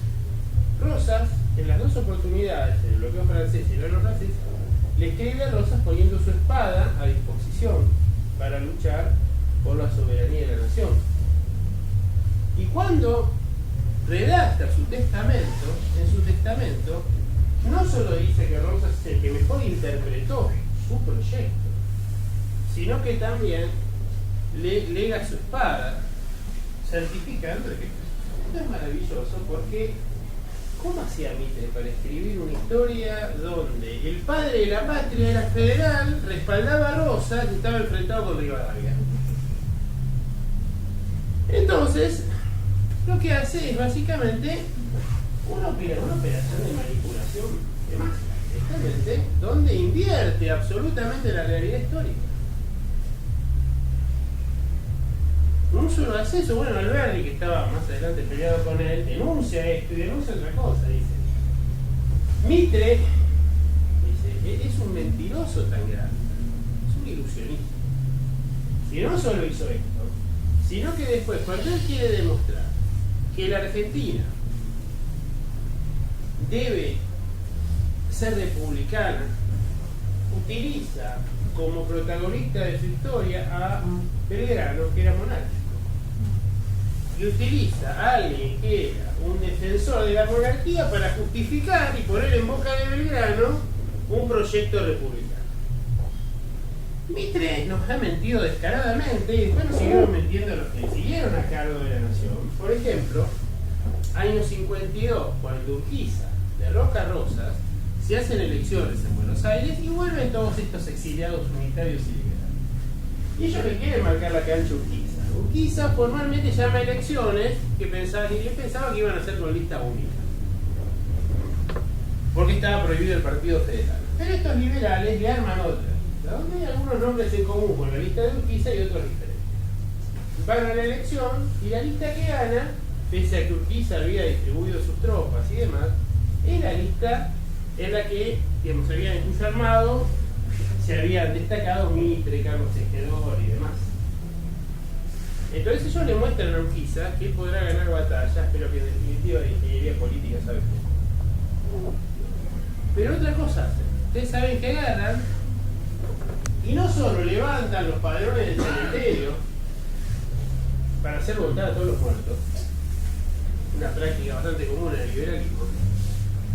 Rosas, en las dos oportunidades, el bloqueo francés y el anglo-francés, le escribe a Rosas poniendo su espada a disposición para luchar por la soberanía de la nación. Y cuando redacta su testamento, en su testamento, no solo dice que Rosas es el que mejor interpretó su proyecto, sino que también le lega su espada, certificando que esto es maravilloso, porque ¿cómo hacía Mitre para escribir una historia donde el padre de la patria era federal, respaldaba a Rosas y estaba enfrentado con Rivadavia? Entonces, lo que hace es básicamente una operación de manipulación directamente, donde invierte absolutamente la realidad histórica. No solo hace eso, bueno, Alberti, que estaba más adelante peleado con él, denuncia esto y denuncia otra cosa, dice. Mitre, dice, es un mentiroso tan grande, es un ilusionista. Y no solo hizo esto, sino que después, cuando él quiere demostrar que la Argentina debe ser republicana, utiliza como protagonista de su historia a Belgrano, que era monárquico, y utiliza a alguien que era un defensor de la monarquía para justificar y poner en boca de Belgrano un proyecto republicano. Mitre nos ha mentido descaradamente y después nos siguieron mintiendo los que siguieron a cargo de la nación. Por ejemplo, año 52, cuando Urquiza derroca a Rosas, se hacen elecciones en Buenos Aires y vuelven todos estos exiliados unitarios y liberales. Y ellos le quieren marcar la cancha a Urquiza. Urquiza formalmente llama elecciones que pensaba que iban a ser con lista única, porque estaba prohibido el Partido Federal. Pero estos liberales le arman otra, donde hay algunos nombres en común con la lista de Urquiza y otros diferentes. Van a la elección y la lista que gana, pese a que Urquiza había distribuido sus tropas y demás, es la lista en la que, digamos, había en cuyo armado se habían destacado Mitre, Carlos Tejedor y demás. Entonces ellos le muestran a Urquiza que él podrá ganar batallas, pero que en definitiva de ingeniería política sabe poco. Pero otra cosa hacen. Ustedes saben que agarran y no solo levantan los padrones del cementerio para hacer voltar a todos los muertos, una práctica bastante común en el liberalismo,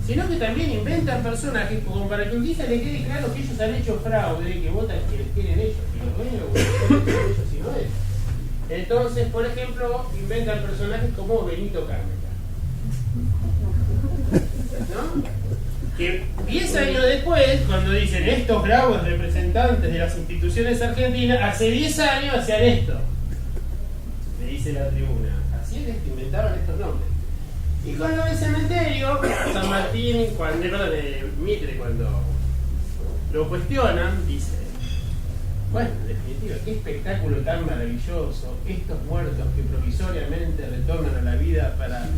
sino que también inventan personajes como para que Urquiza le quede claro que ellos han hecho fraude, que votan quienes quieren ellos, y los dueños de ellos y no es. Entonces, por ejemplo, inventan personajes como Benito Cármeca, ¿no? Que 10 años después, cuando dicen estos graves representantes de las instituciones argentinas, hace 10 años hacían esto, me dice la tribuna. Así es que inventaron estos nombres. Y con lo del cementerio, San Martín, Mitre, cuando lo cuestionan, dice: bueno, en definitiva, qué espectáculo tan maravilloso, estos muertos que provisoriamente retornan a la vida para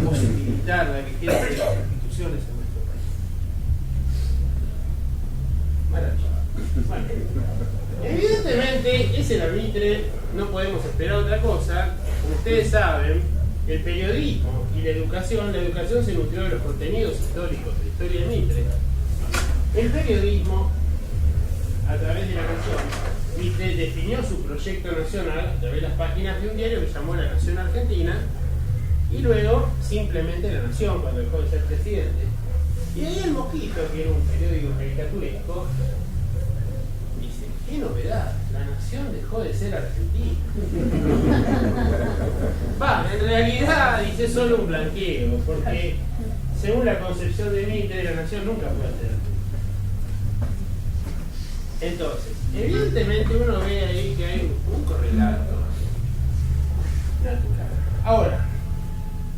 posibilitar la vigencia de las instituciones en nuestro país. Maravilloso. Bueno, evidentemente, ese era Mitre, no podemos esperar otra cosa. Como ustedes saben, el periodismo y la educación se nutrió de los contenidos históricos de la historia de Mitre. El periodismo, a través de La Nación, Mitre definió su proyecto nacional a través de las páginas de un diario que llamó La Nación Argentina, y luego simplemente La Nación cuando dejó de ser presidente. Y ahí El Mosquito, que era un periódico caricaturesco, dice: qué novedad, La Nación dejó de ser argentina. En realidad dice solo un blanqueo, porque según la concepción de Mitre, La Nación nunca puede ser argentina. Entonces, evidentemente uno ve ahí que hay un correlato natural. Ahora,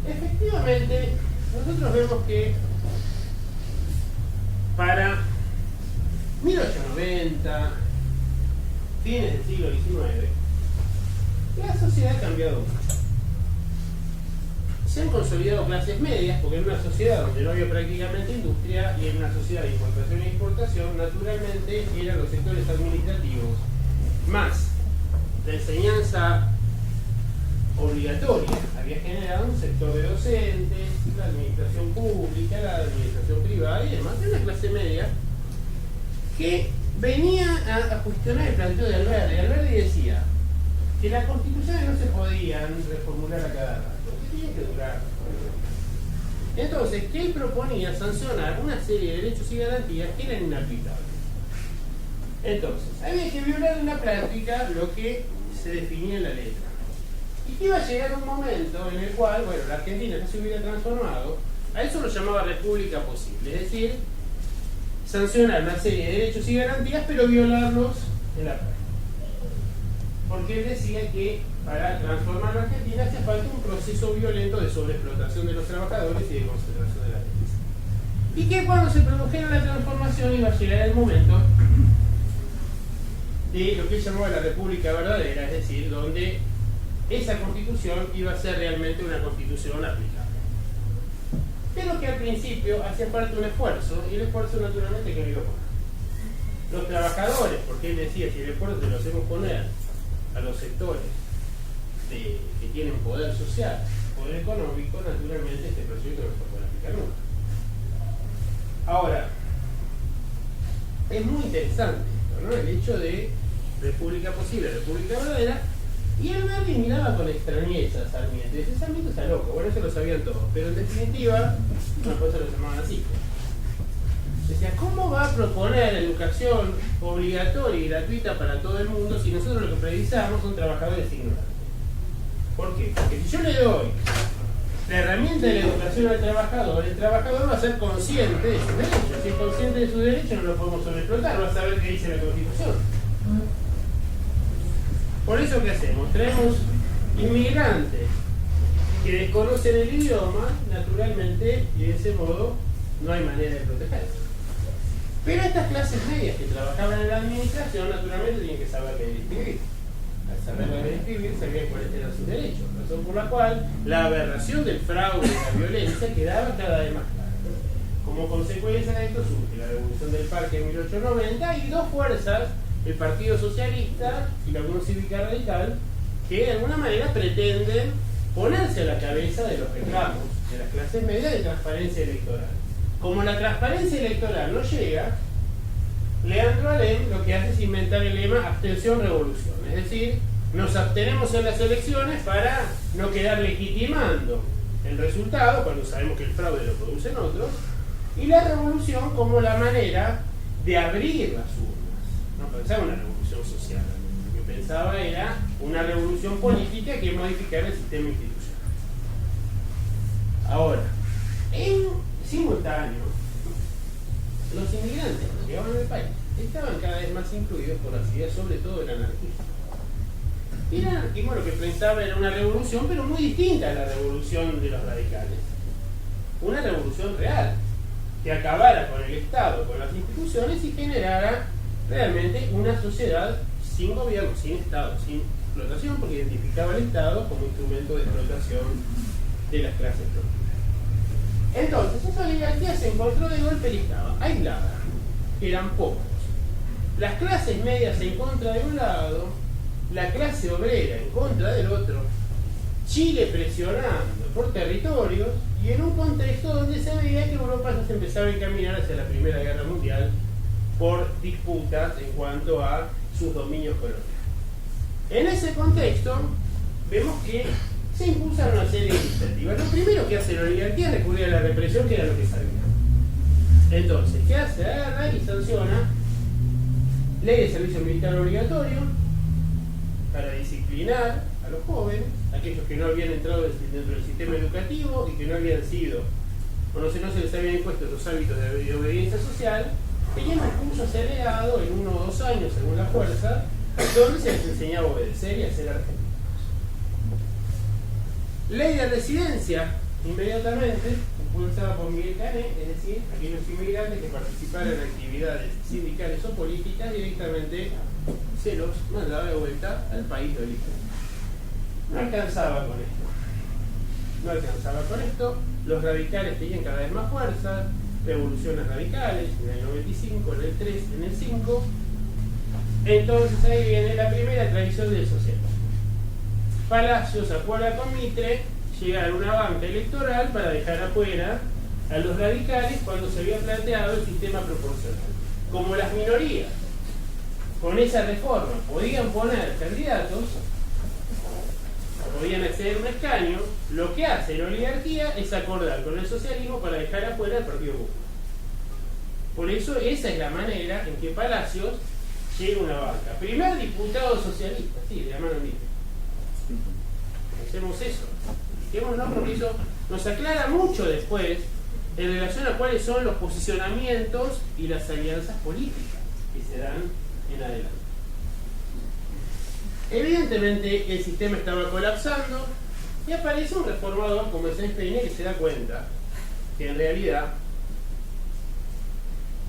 efectivamente, nosotros vemos que para 1890, fines del siglo XIX, la sociedad ha cambiado mucho. Se han consolidado clases medias, porque en una sociedad donde no había prácticamente industria y en una sociedad de importación e exportación, naturalmente eran los sectores administrativos más la enseñanza obligatoria. Había generado un sector de docentes, la administración pública, la administración privada y demás. Era una clase media que venía a cuestionar el planteo de Alberdi. Alberdi decía que las constituciones no se podían reformular a cada rato, que tenían que durar. Entonces, que él proponía sancionar una serie de derechos y garantías que eran inaplicables. Entonces, había que violar en la práctica lo que se definía en la letra. Y que iba a llegar un momento en el cual, bueno, la Argentina ya se hubiera transformado, a eso lo llamaba república posible, es decir, sancionar una serie de derechos y garantías, pero violarlos en la práctica. Porque él decía que para transformar la Argentina hacía falta un proceso violento de sobreexplotación de los trabajadores y de concentración de la riqueza. Y que cuando se produjera la transformación iba a llegar el momento de lo que él llamaba la República Verdadera, es decir, donde esa constitución iba a ser realmente una constitución aplicable. Pero que al principio hacía falta un esfuerzo, y el esfuerzo naturalmente que no iba a poner los trabajadores, porque él decía: si el esfuerzo se lo hacemos poner a los sectores que tienen poder social, poder económico, naturalmente este proyecto no se puede aplicar nunca. Ahora, es muy interesante esto, ¿no? El hecho de república posible, república verdadera, y Alberdi miraba con extrañeza a Sarmiento, y decía: Sarmiento está loco. Bueno, eso lo sabían todos, pero en definitiva, una cosa lo llamaban así. Decía: ¿cómo va a proponer educación obligatoria y gratuita para todo el mundo si nosotros lo que precisamos son trabajadores ignorantes? ¿Por qué? Porque si yo le doy la herramienta de la educación al trabajador, el trabajador va a ser consciente de sus derechos. Si es consciente de sus derechos, no lo podemos sobreexplotar, va a saber qué dice la Constitución. Por eso, ¿qué hacemos? Traemos inmigrantes que desconocen el idioma, naturalmente, y de ese modo no hay manera de protegerse. Pero estas clases medias que trabajaban en la administración, naturalmente, tienen que saber leer y escribir. Al saber leer y escribir, sabían cuáles eran sus derechos, razón por la cual la aberración del fraude y la violencia quedaba cada vez más clara. Como Como consecuencia de esto surge la Revolución del Parque en 1890 y dos fuerzas, el Partido Socialista y la Unión Cívica Radical, que de alguna manera pretenden ponerse a la cabeza de los reclamos de las clases medias de transparencia electoral. Como la transparencia electoral no llega, Leandro Alem lo que hace es inventar el lema abstención-revolución, es decir, nos abstenemos en las elecciones para no quedar legitimando el resultado, cuando sabemos que el fraude lo producen otros, y la revolución como la manera de abrir las urnas. No pensaba en una revolución social, lo que pensaba era una revolución política que modificara el sistema institucional. Ahora, en simultáneo, los inmigrantes que llegaban al país estaban cada vez más incluidos por las ideas, sobre todo del anarquismo. Y el anarquismo lo que pensaba era una revolución, pero muy distinta a la revolución de los radicales. Una revolución real, que acabara con el Estado, con las instituciones y generara realmente una sociedad sin gobierno, sin Estado, sin explotación, porque identificaba al Estado como instrumento de explotación de las clases productivas. Entonces, esa oligarquía se encontró de golpe y estaba aislada, eran pocos. Las clases medias en contra de un lado, la clase obrera en contra del otro, Chile presionando por territorios y en un contexto donde se veía que Europa ya se empezaba a encaminar hacia la Primera Guerra Mundial por disputas en cuanto a sus dominios coloniales. En ese contexto vemos que se impulsan una serie de iniciativas. Lo primero que hace la oligarquía es recurrir a la represión, que era lo que sabía. Entonces, ¿qué hace? Agarra y sanciona ley de servicio militar obligatorio para disciplinar a los jóvenes, aquellos que no habían entrado dentro del sistema educativo y que no habían sido, o no se les habían impuesto los hábitos de obediencia social, tenían un curso acelerado en 1 o 2 años, según la fuerza, donde se les enseñaba a obedecer y a ser argentinos. Ley de residencia, inmediatamente, impulsada por Miguel Cané, es decir, aquellos inmigrantes que participaran en actividades sindicales o políticas, directamente se los mandaba de vuelta al país de origen. No alcanzaba con esto. No alcanzaba con esto. Los radicales tenían cada vez más fuerza, revoluciones radicales, en el 95, en el 3, en el 5. Entonces ahí viene la primera tradición del socialismo. Palacios acuerda con Mitre llegar a una banca electoral para dejar afuera a los radicales cuando se había planteado el sistema proporcional. Como las minorías con esa reforma podían poner candidatos, podían acceder a un escaño, lo que hace la oligarquía es acordar con el socialismo para dejar afuera al Partido Popular. Por eso esa es la manera en que Palacios llega a una banca. Primer diputado socialista, sí, de la mano Mitre. Hacemos eso. Fijémonos porque eso nos aclara mucho después en relación a cuáles son los posicionamientos y las alianzas políticas que se dan en adelante. Evidentemente el sistema estaba colapsando y aparece un reformador como Sáenz Peña que se da cuenta que en realidad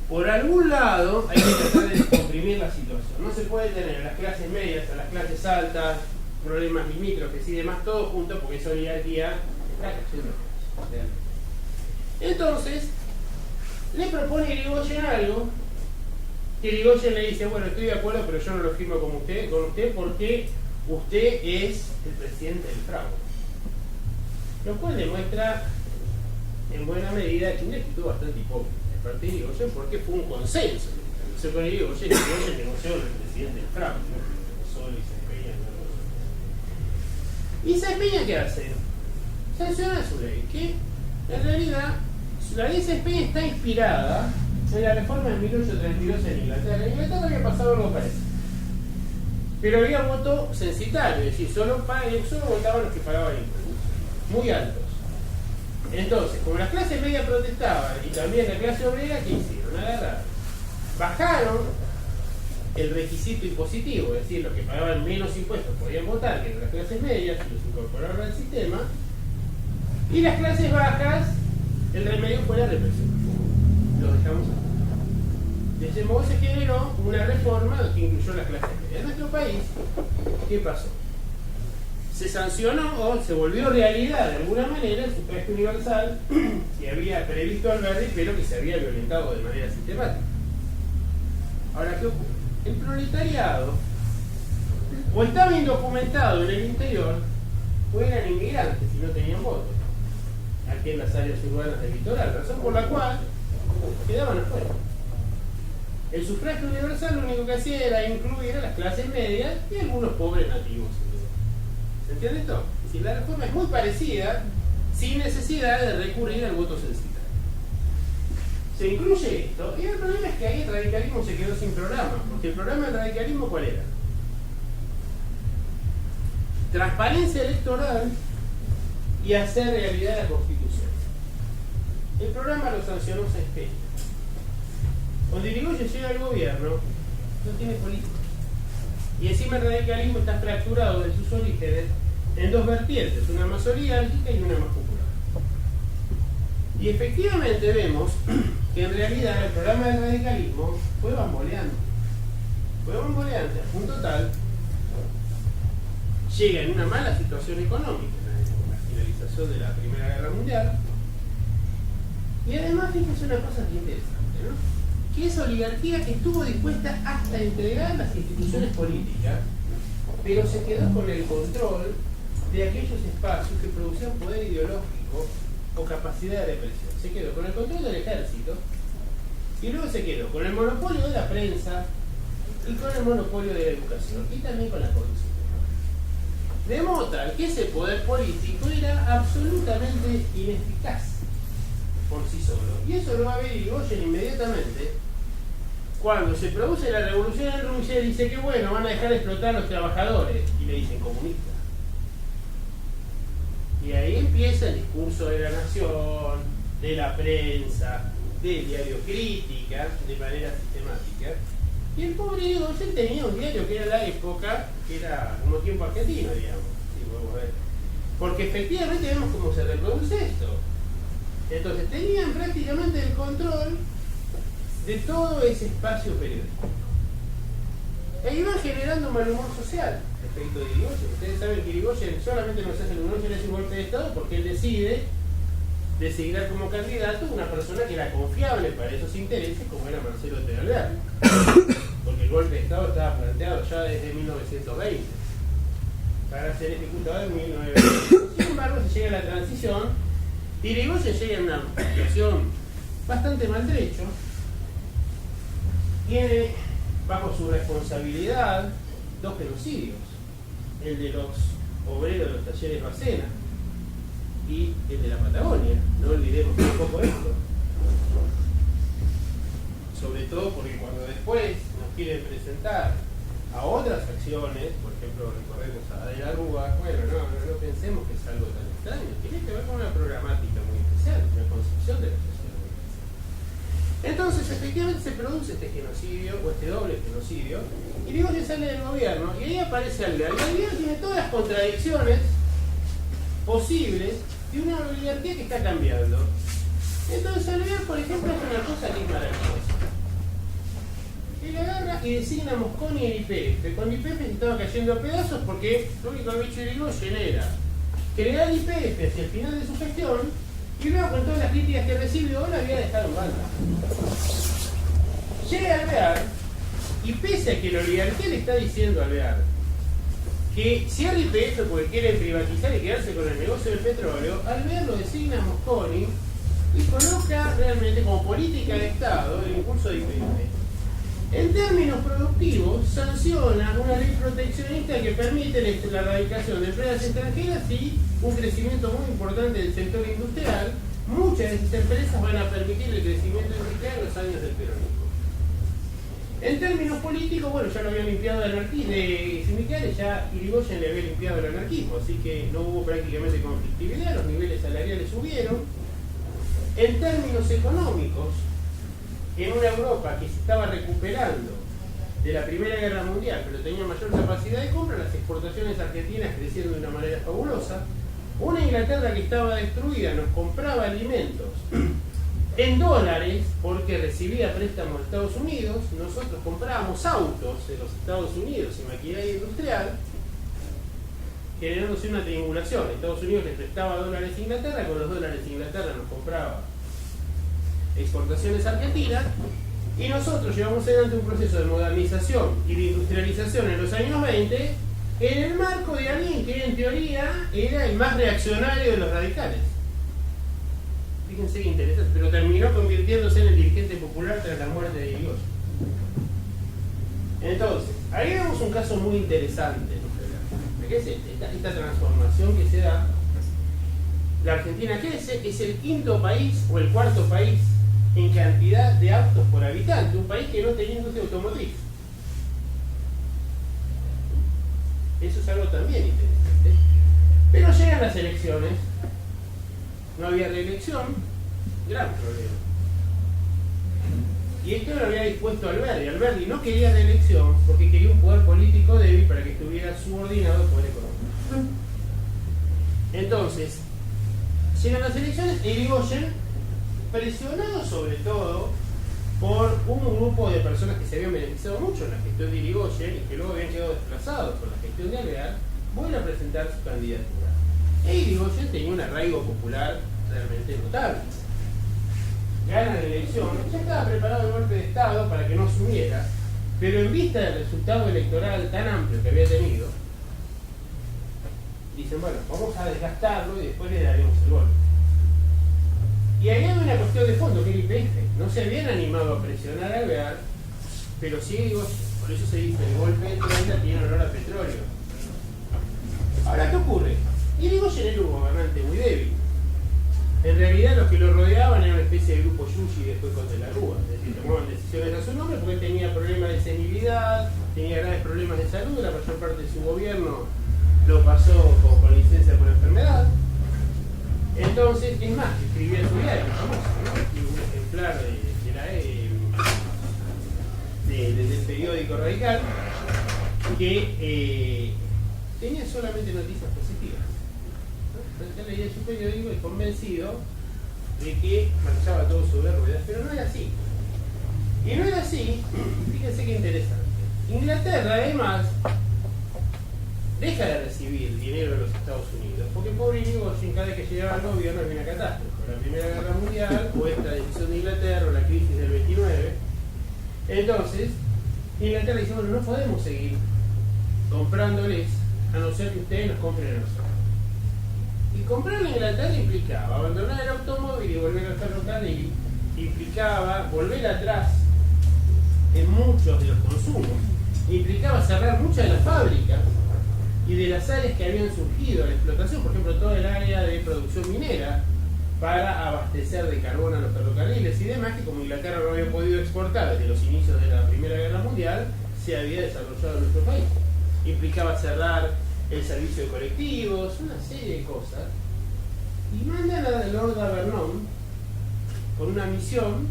por algún lado hay que tratar de comprimir la situación. No se puede tener a las clases medias, a las clases altas, problemas limítrofes y demás, todo junto, porque esa oligarquía está cayendo. Entonces, le propone a Irigoyen algo, que Irigoyen le dice, bueno, estoy de acuerdo, pero yo no lo firmo con usted porque usted es el presidente del fraude. Lo cual demuestra, en buena medida, que una actitud bastante hipócrita de parte de Irigoyen, porque fue un consenso. Se con Irigoyen negoció con el presidente del fraude, ¿no? Solo y se ¿y Sáenz Peña qué hace? Sanciona su ley, que en realidad la ley Sáenz Peña está inspirada en la reforma de 1832 en Inglaterra. En Inglaterra había pasado algo parecido, pero había voto censitario, es decir, solo votaban los que pagaban impuestos, muy altos. Entonces, como las clases medias protestaban y también la clase obrera, ¿qué hicieron? Agarraron, bajaron el requisito impositivo, es decir, los que pagaban menos impuestos podían votar, que eran las clases medias, y los incorporaron al sistema, y las clases bajas, el remedio fue la represión. Lo dejamos así. De ese modo se generó una reforma que incluyó las clases medias. En nuestro país, ¿qué pasó? se sancionó o se volvió realidad de alguna manera el sufragio universal que había previsto Alberti, pero que se había violentado de manera sistemática. Ahora, ¿qué ocurre? El proletariado o estaba indocumentado en el interior o eran inmigrantes y no tenían voto aquí en las áreas urbanas del litoral, razón por la cual quedaban afuera. El sufragio universal lo único que hacía era incluir a las clases medias y algunos pobres nativos. ¿Se entiende esto? Es decir, la reforma es muy parecida, sin necesidad de recurrir al voto censitario. Se incluye esto, y el problema es que ahí el radicalismo se quedó sin programa, porque el programa del radicalismo, ¿cuál era? Transparencia electoral y hacer realidad la Constitución. El programa lo sancionó Sespeña. Cuando Irigoyen llega al gobierno, no tiene política. Y encima el radicalismo está fracturado de sus orígenes en dos vertientes, una más oligárquica y una más popular. Y efectivamente vemos que en realidad el programa del radicalismo fue bamboleando. Fue bamboleante a punto tal, llega en una mala situación económica, la finalización de la Primera Guerra Mundial, y además fíjense una cosa que interesante, ¿no? Que esa oligarquía estuvo dispuesta hasta entregar las instituciones políticas, pero se quedó con el control de aquellos espacios que producían poder ideológico o capacidad de represión. Se quedó con el control del ejército y luego se quedó con el monopolio de la prensa y con el monopolio de la educación y también con la corrupción. De modo tal que ese poder político era absolutamente ineficaz por sí solo. Y eso lo va a ver Irigoyen inmediatamente cuando se produce la revolución en Rusia y dice que bueno, van a dejar de explotar a los trabajadores y le dicen comunistas. Y ahí empieza el discurso de la nación, de la prensa, del diario Crítica, de manera sistemática. Y el pobre Irigoyen tenía un diario que era la época, que era como tiempo argentino, digamos. Sí, podemos ver. Porque efectivamente vemos cómo se reproduce esto. Entonces tenían prácticamente el control de todo ese espacio periodístico. E iban generando un mal humor social respecto de Irigoyen. Ustedes saben que Irigoyen solamente no se hace un golpe de Estado porque él decide designar como candidato una persona que era confiable para esos intereses, como era Marcelo de Alvear. Porque el golpe de Estado estaba planteado ya desde 1920 para ser ejecutado en 1920. Sin embargo, se llega a la transición y Irigoyen llega en una situación bastante maltrecho. Tiene bajo su responsabilidad dos genocidios, el de los obreros de los talleres Bacena y el de la Patagonia. No olvidemos tampoco esto. Sobre todo porque cuando después nos quieren presentar a otras acciones, por ejemplo, recordemos a De la Rúa, bueno, no pensemos que es algo tan extraño. Tiene que ver con una programática muy especial, una concepción de la sociedad muy especial. Entonces, efectivamente se produce este genocidio, o este doble genocidio, y Irigoyen sale del gobierno, y ahí aparece Alvear. Y Alvear tiene todas las contradicciones posibles de una oligarquía que está cambiando. Entonces Alvear, por ejemplo, hace una cosa que es maravillosa. Él agarra y designa a Mosconi en YPF. Con YPF se estaba cayendo a pedazos porque lo único que había hecho Irigoyen era crear YPF hacia el final de su gestión y luego con todas las críticas que recibió la había dejado en banda. Llega Alvear y pese a que la oligarquía le está diciendo a Alvear que cierre YPF porque quieren privatizar y quedarse con el negocio del petróleo, Alvear lo designa a Mosconi y coloca realmente como política de Estado el impulso de YPF. En términos productivos, sanciona una ley proteccionista que permite la erradicación de empresas extranjeras y un crecimiento muy importante del sector industrial. Muchas de esas empresas van a permitir el crecimiento industrial en los años del peronismo. En términos políticos, bueno, ya lo habían limpiado de sindicales, ya Irigoyen le había limpiado el anarquismo, así que no hubo prácticamente conflictividad, los niveles salariales subieron. En términos económicos, en una Europa que se estaba recuperando de la Primera Guerra Mundial, pero tenía mayor capacidad de compra, las exportaciones argentinas crecieron de una manera fabulosa. Una Inglaterra que estaba destruida nos compraba alimentos en dólares porque recibía préstamos de Estados Unidos. Nosotros comprábamos autos de los Estados Unidos y maquinaria industrial. generándose una triangulación. Estados Unidos le prestaba dólares a Inglaterra, con los dólares Inglaterra nos compraba exportaciones argentinas, y nosotros llevamos adelante un proceso de modernización y de industrialización en los años 20 en el marco de alguien que en teoría era el más reaccionario de los radicales. Fíjense qué interesante, pero terminó convirtiéndose en el dirigente popular tras la muerte de Irigoyen. Entonces, ahí vemos un caso muy interesante, ¿no? ¿Qué es esta transformación que se da? La Argentina, ¿qué es? Es el quinto país o el cuarto país en cantidad de autos por habitante, un país que no tenía industria automotriz. Eso es algo también interesante. Pero llegan las elecciones, no había reelección, gran problema. Y esto lo había dispuesto Alberdi. Alberdi no quería reelección porque quería un poder político débil para que estuviera subordinado al poder económico. Entonces, llegan las elecciones e Irigoyen, presionado sobre todo por un grupo de personas que se habían beneficiado mucho en la gestión de Irigoyen y que luego habían quedado desplazados por la gestión de Alvear, vuelve a presentar su candidatura. E Irigoyen tenía un arraigo popular realmente notable. Gana la elección, ya estaba preparado el golpe de Estado para que no asumiera, pero en vista del resultado electoral tan amplio que había tenido, dicen, bueno, vamos a desgastarlo y después le daremos el golpe. Y ahí hay una cuestión de fondo, que el IPF no se habían animado a presionar a Alvear, pero sí Irigoyen, por eso se dice, el golpe de 30 tiene olor a petróleo. Ahora, ¿qué ocurre? Irigoyen era un gobernante muy débil. En realidad los que lo rodeaban era una especie de grupo Yuyi después con De la Rúa, es decir, tomaban decisiones a su nombre porque él tenía problemas de senilidad, tenía graves problemas de salud, la mayor parte de su gobierno lo pasó con licencia por enfermedad. Entonces, es más, escribía su diario, famoso, ¿no? Un ejemplar del periódico Radical que tenía solamente noticias positivas. Él leía su periódico y convencido de que marchaba todo sobre ruedas, pero no era así. Y no era así, fíjense qué interesante. Inglaterra, además, deja de recibir dinero de los Estados Unidos, porque pobre Irigoyen, cada vez que llegaba al gobierno había una catástrofe, la Primera Guerra Mundial, o esta decisión de Inglaterra, o la crisis del 29. Entonces, Inglaterra dice, bueno, no podemos seguir comprándoles, a no ser que ustedes nos compren a nosotros. Y comprar a Inglaterra implicaba abandonar el automóvil y volver al ferrocarril, implicaba volver atrás en muchos de los consumos, implicaba cerrar muchas de las fábricas y de las áreas que habían surgido a la explotación, por ejemplo, toda el área de producción minera para abastecer de carbón a los ferrocarriles y demás, que como Inglaterra no había podido exportar desde los inicios de la Primera Guerra Mundial, se había desarrollado en nuestro país. Implicaba cerrar el servicio de colectivos, una serie de cosas, y mandan a Lord Avernon con una misión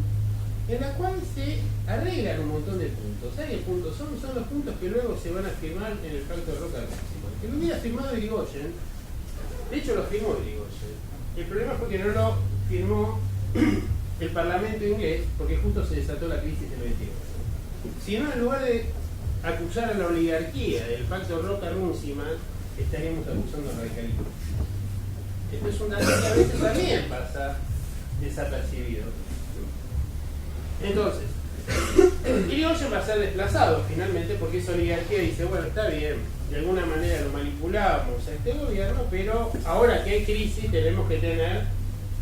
en la cual se arreglan un montón de puntos. ¿Saben qué puntos son? Son los puntos que luego se van a firmar en el Pacto de Roca-Rússima. Que lo hubiera firmado Irigoyen, de hecho lo firmó Irigoyen. El problema fue que no lo firmó el Parlamento inglés porque justo se desató la crisis del 22. Si no, en lugar de acusar a la oligarquía del Pacto Roca-Rússima, estaríamos acusando al radicalismo. Esto es un dato que a veces también pasa desapercibido. Entonces, Irigoyen va a ser desplazado finalmente porque esa oligarquía dice, bueno, está bien, de alguna manera lo manipulamos a este gobierno, pero ahora que hay crisis tenemos que tener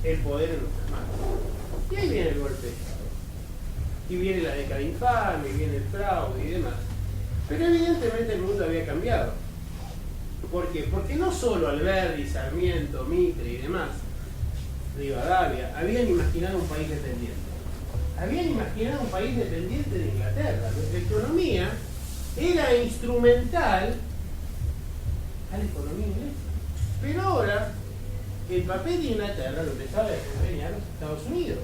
el poder en nuestras manos. Y ahí viene el golpe de Estado. Y viene la década infame, y viene el fraude y demás. Pero evidentemente el mundo había cambiado. ¿Por qué? Porque no solo Alberdi, Sarmiento, Mitre y demás, Rivadavia, habían imaginado un país dependiente. Habían imaginado un país dependiente de Inglaterra. Nuestra economía era instrumental a la economía inglesa. Pero ahora, el papel de Inglaterra lo empezaba a desempeñar los Estados Unidos.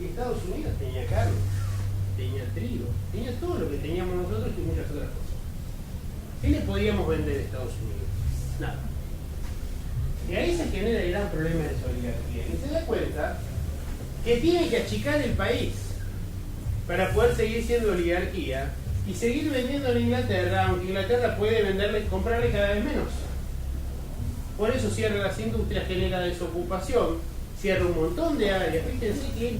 Y Estados Unidos tenía carne, tenía trigo, tenía todo lo que teníamos nosotros y muchas otras cosas. ¿Qué le podíamos vender a Estados Unidos? Nada. Y ahí se genera el gran problema de esa oligarquía. Y se da cuenta que tiene que achicar el país para poder seguir siendo oligarquía y seguir vendiendo en Inglaterra, aunque Inglaterra puede comprarle cada vez menos. por eso cierra las industrias, genera desocupación, cierra un montón de áreas. Fíjense que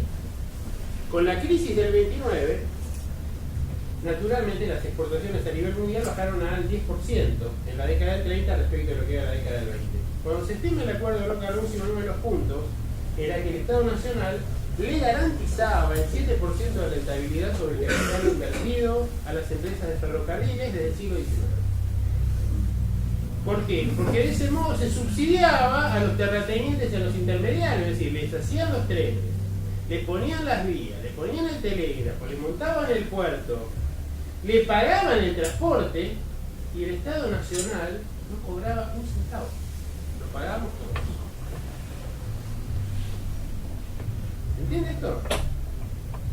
con la crisis del 29, naturalmente las exportaciones a nivel mundial bajaron al 10% en la década del 30 respecto a lo que era la década del 20. Cuando se estima el acuerdo de Roca Rossi, uno de los puntos era que el Estado Nacional le garantizaba el 7% de rentabilidad sobre el capital invertido a las empresas de ferrocarriles desde el siglo XIX. ¿Por qué? Porque de ese modo se subsidiaba a los terratenientes y a los intermediarios, es decir, les hacían los trenes, les ponían las vías, les ponían el telégrafo, les montaban el puerto, le pagaban el transporte y el Estado Nacional no cobraba un centavo. Lo pagábamos todos. ¿Entiende esto?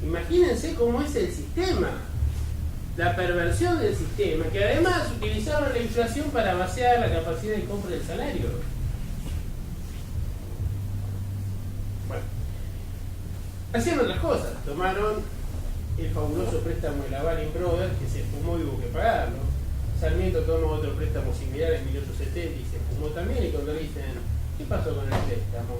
Imagínense cómo es el sistema, la perversión del sistema, que además utilizaban la inflación para vaciar la capacidad de compra del salario. Bueno, hacían otras cosas. Tomaron el fabuloso préstamo de la Baring Brothers, que se esfumó y hubo que pagarlo. Sarmiento toma otro préstamo similar en 1870 y se esfumó también. Y cuando dicen, ¿qué pasó con el préstamo?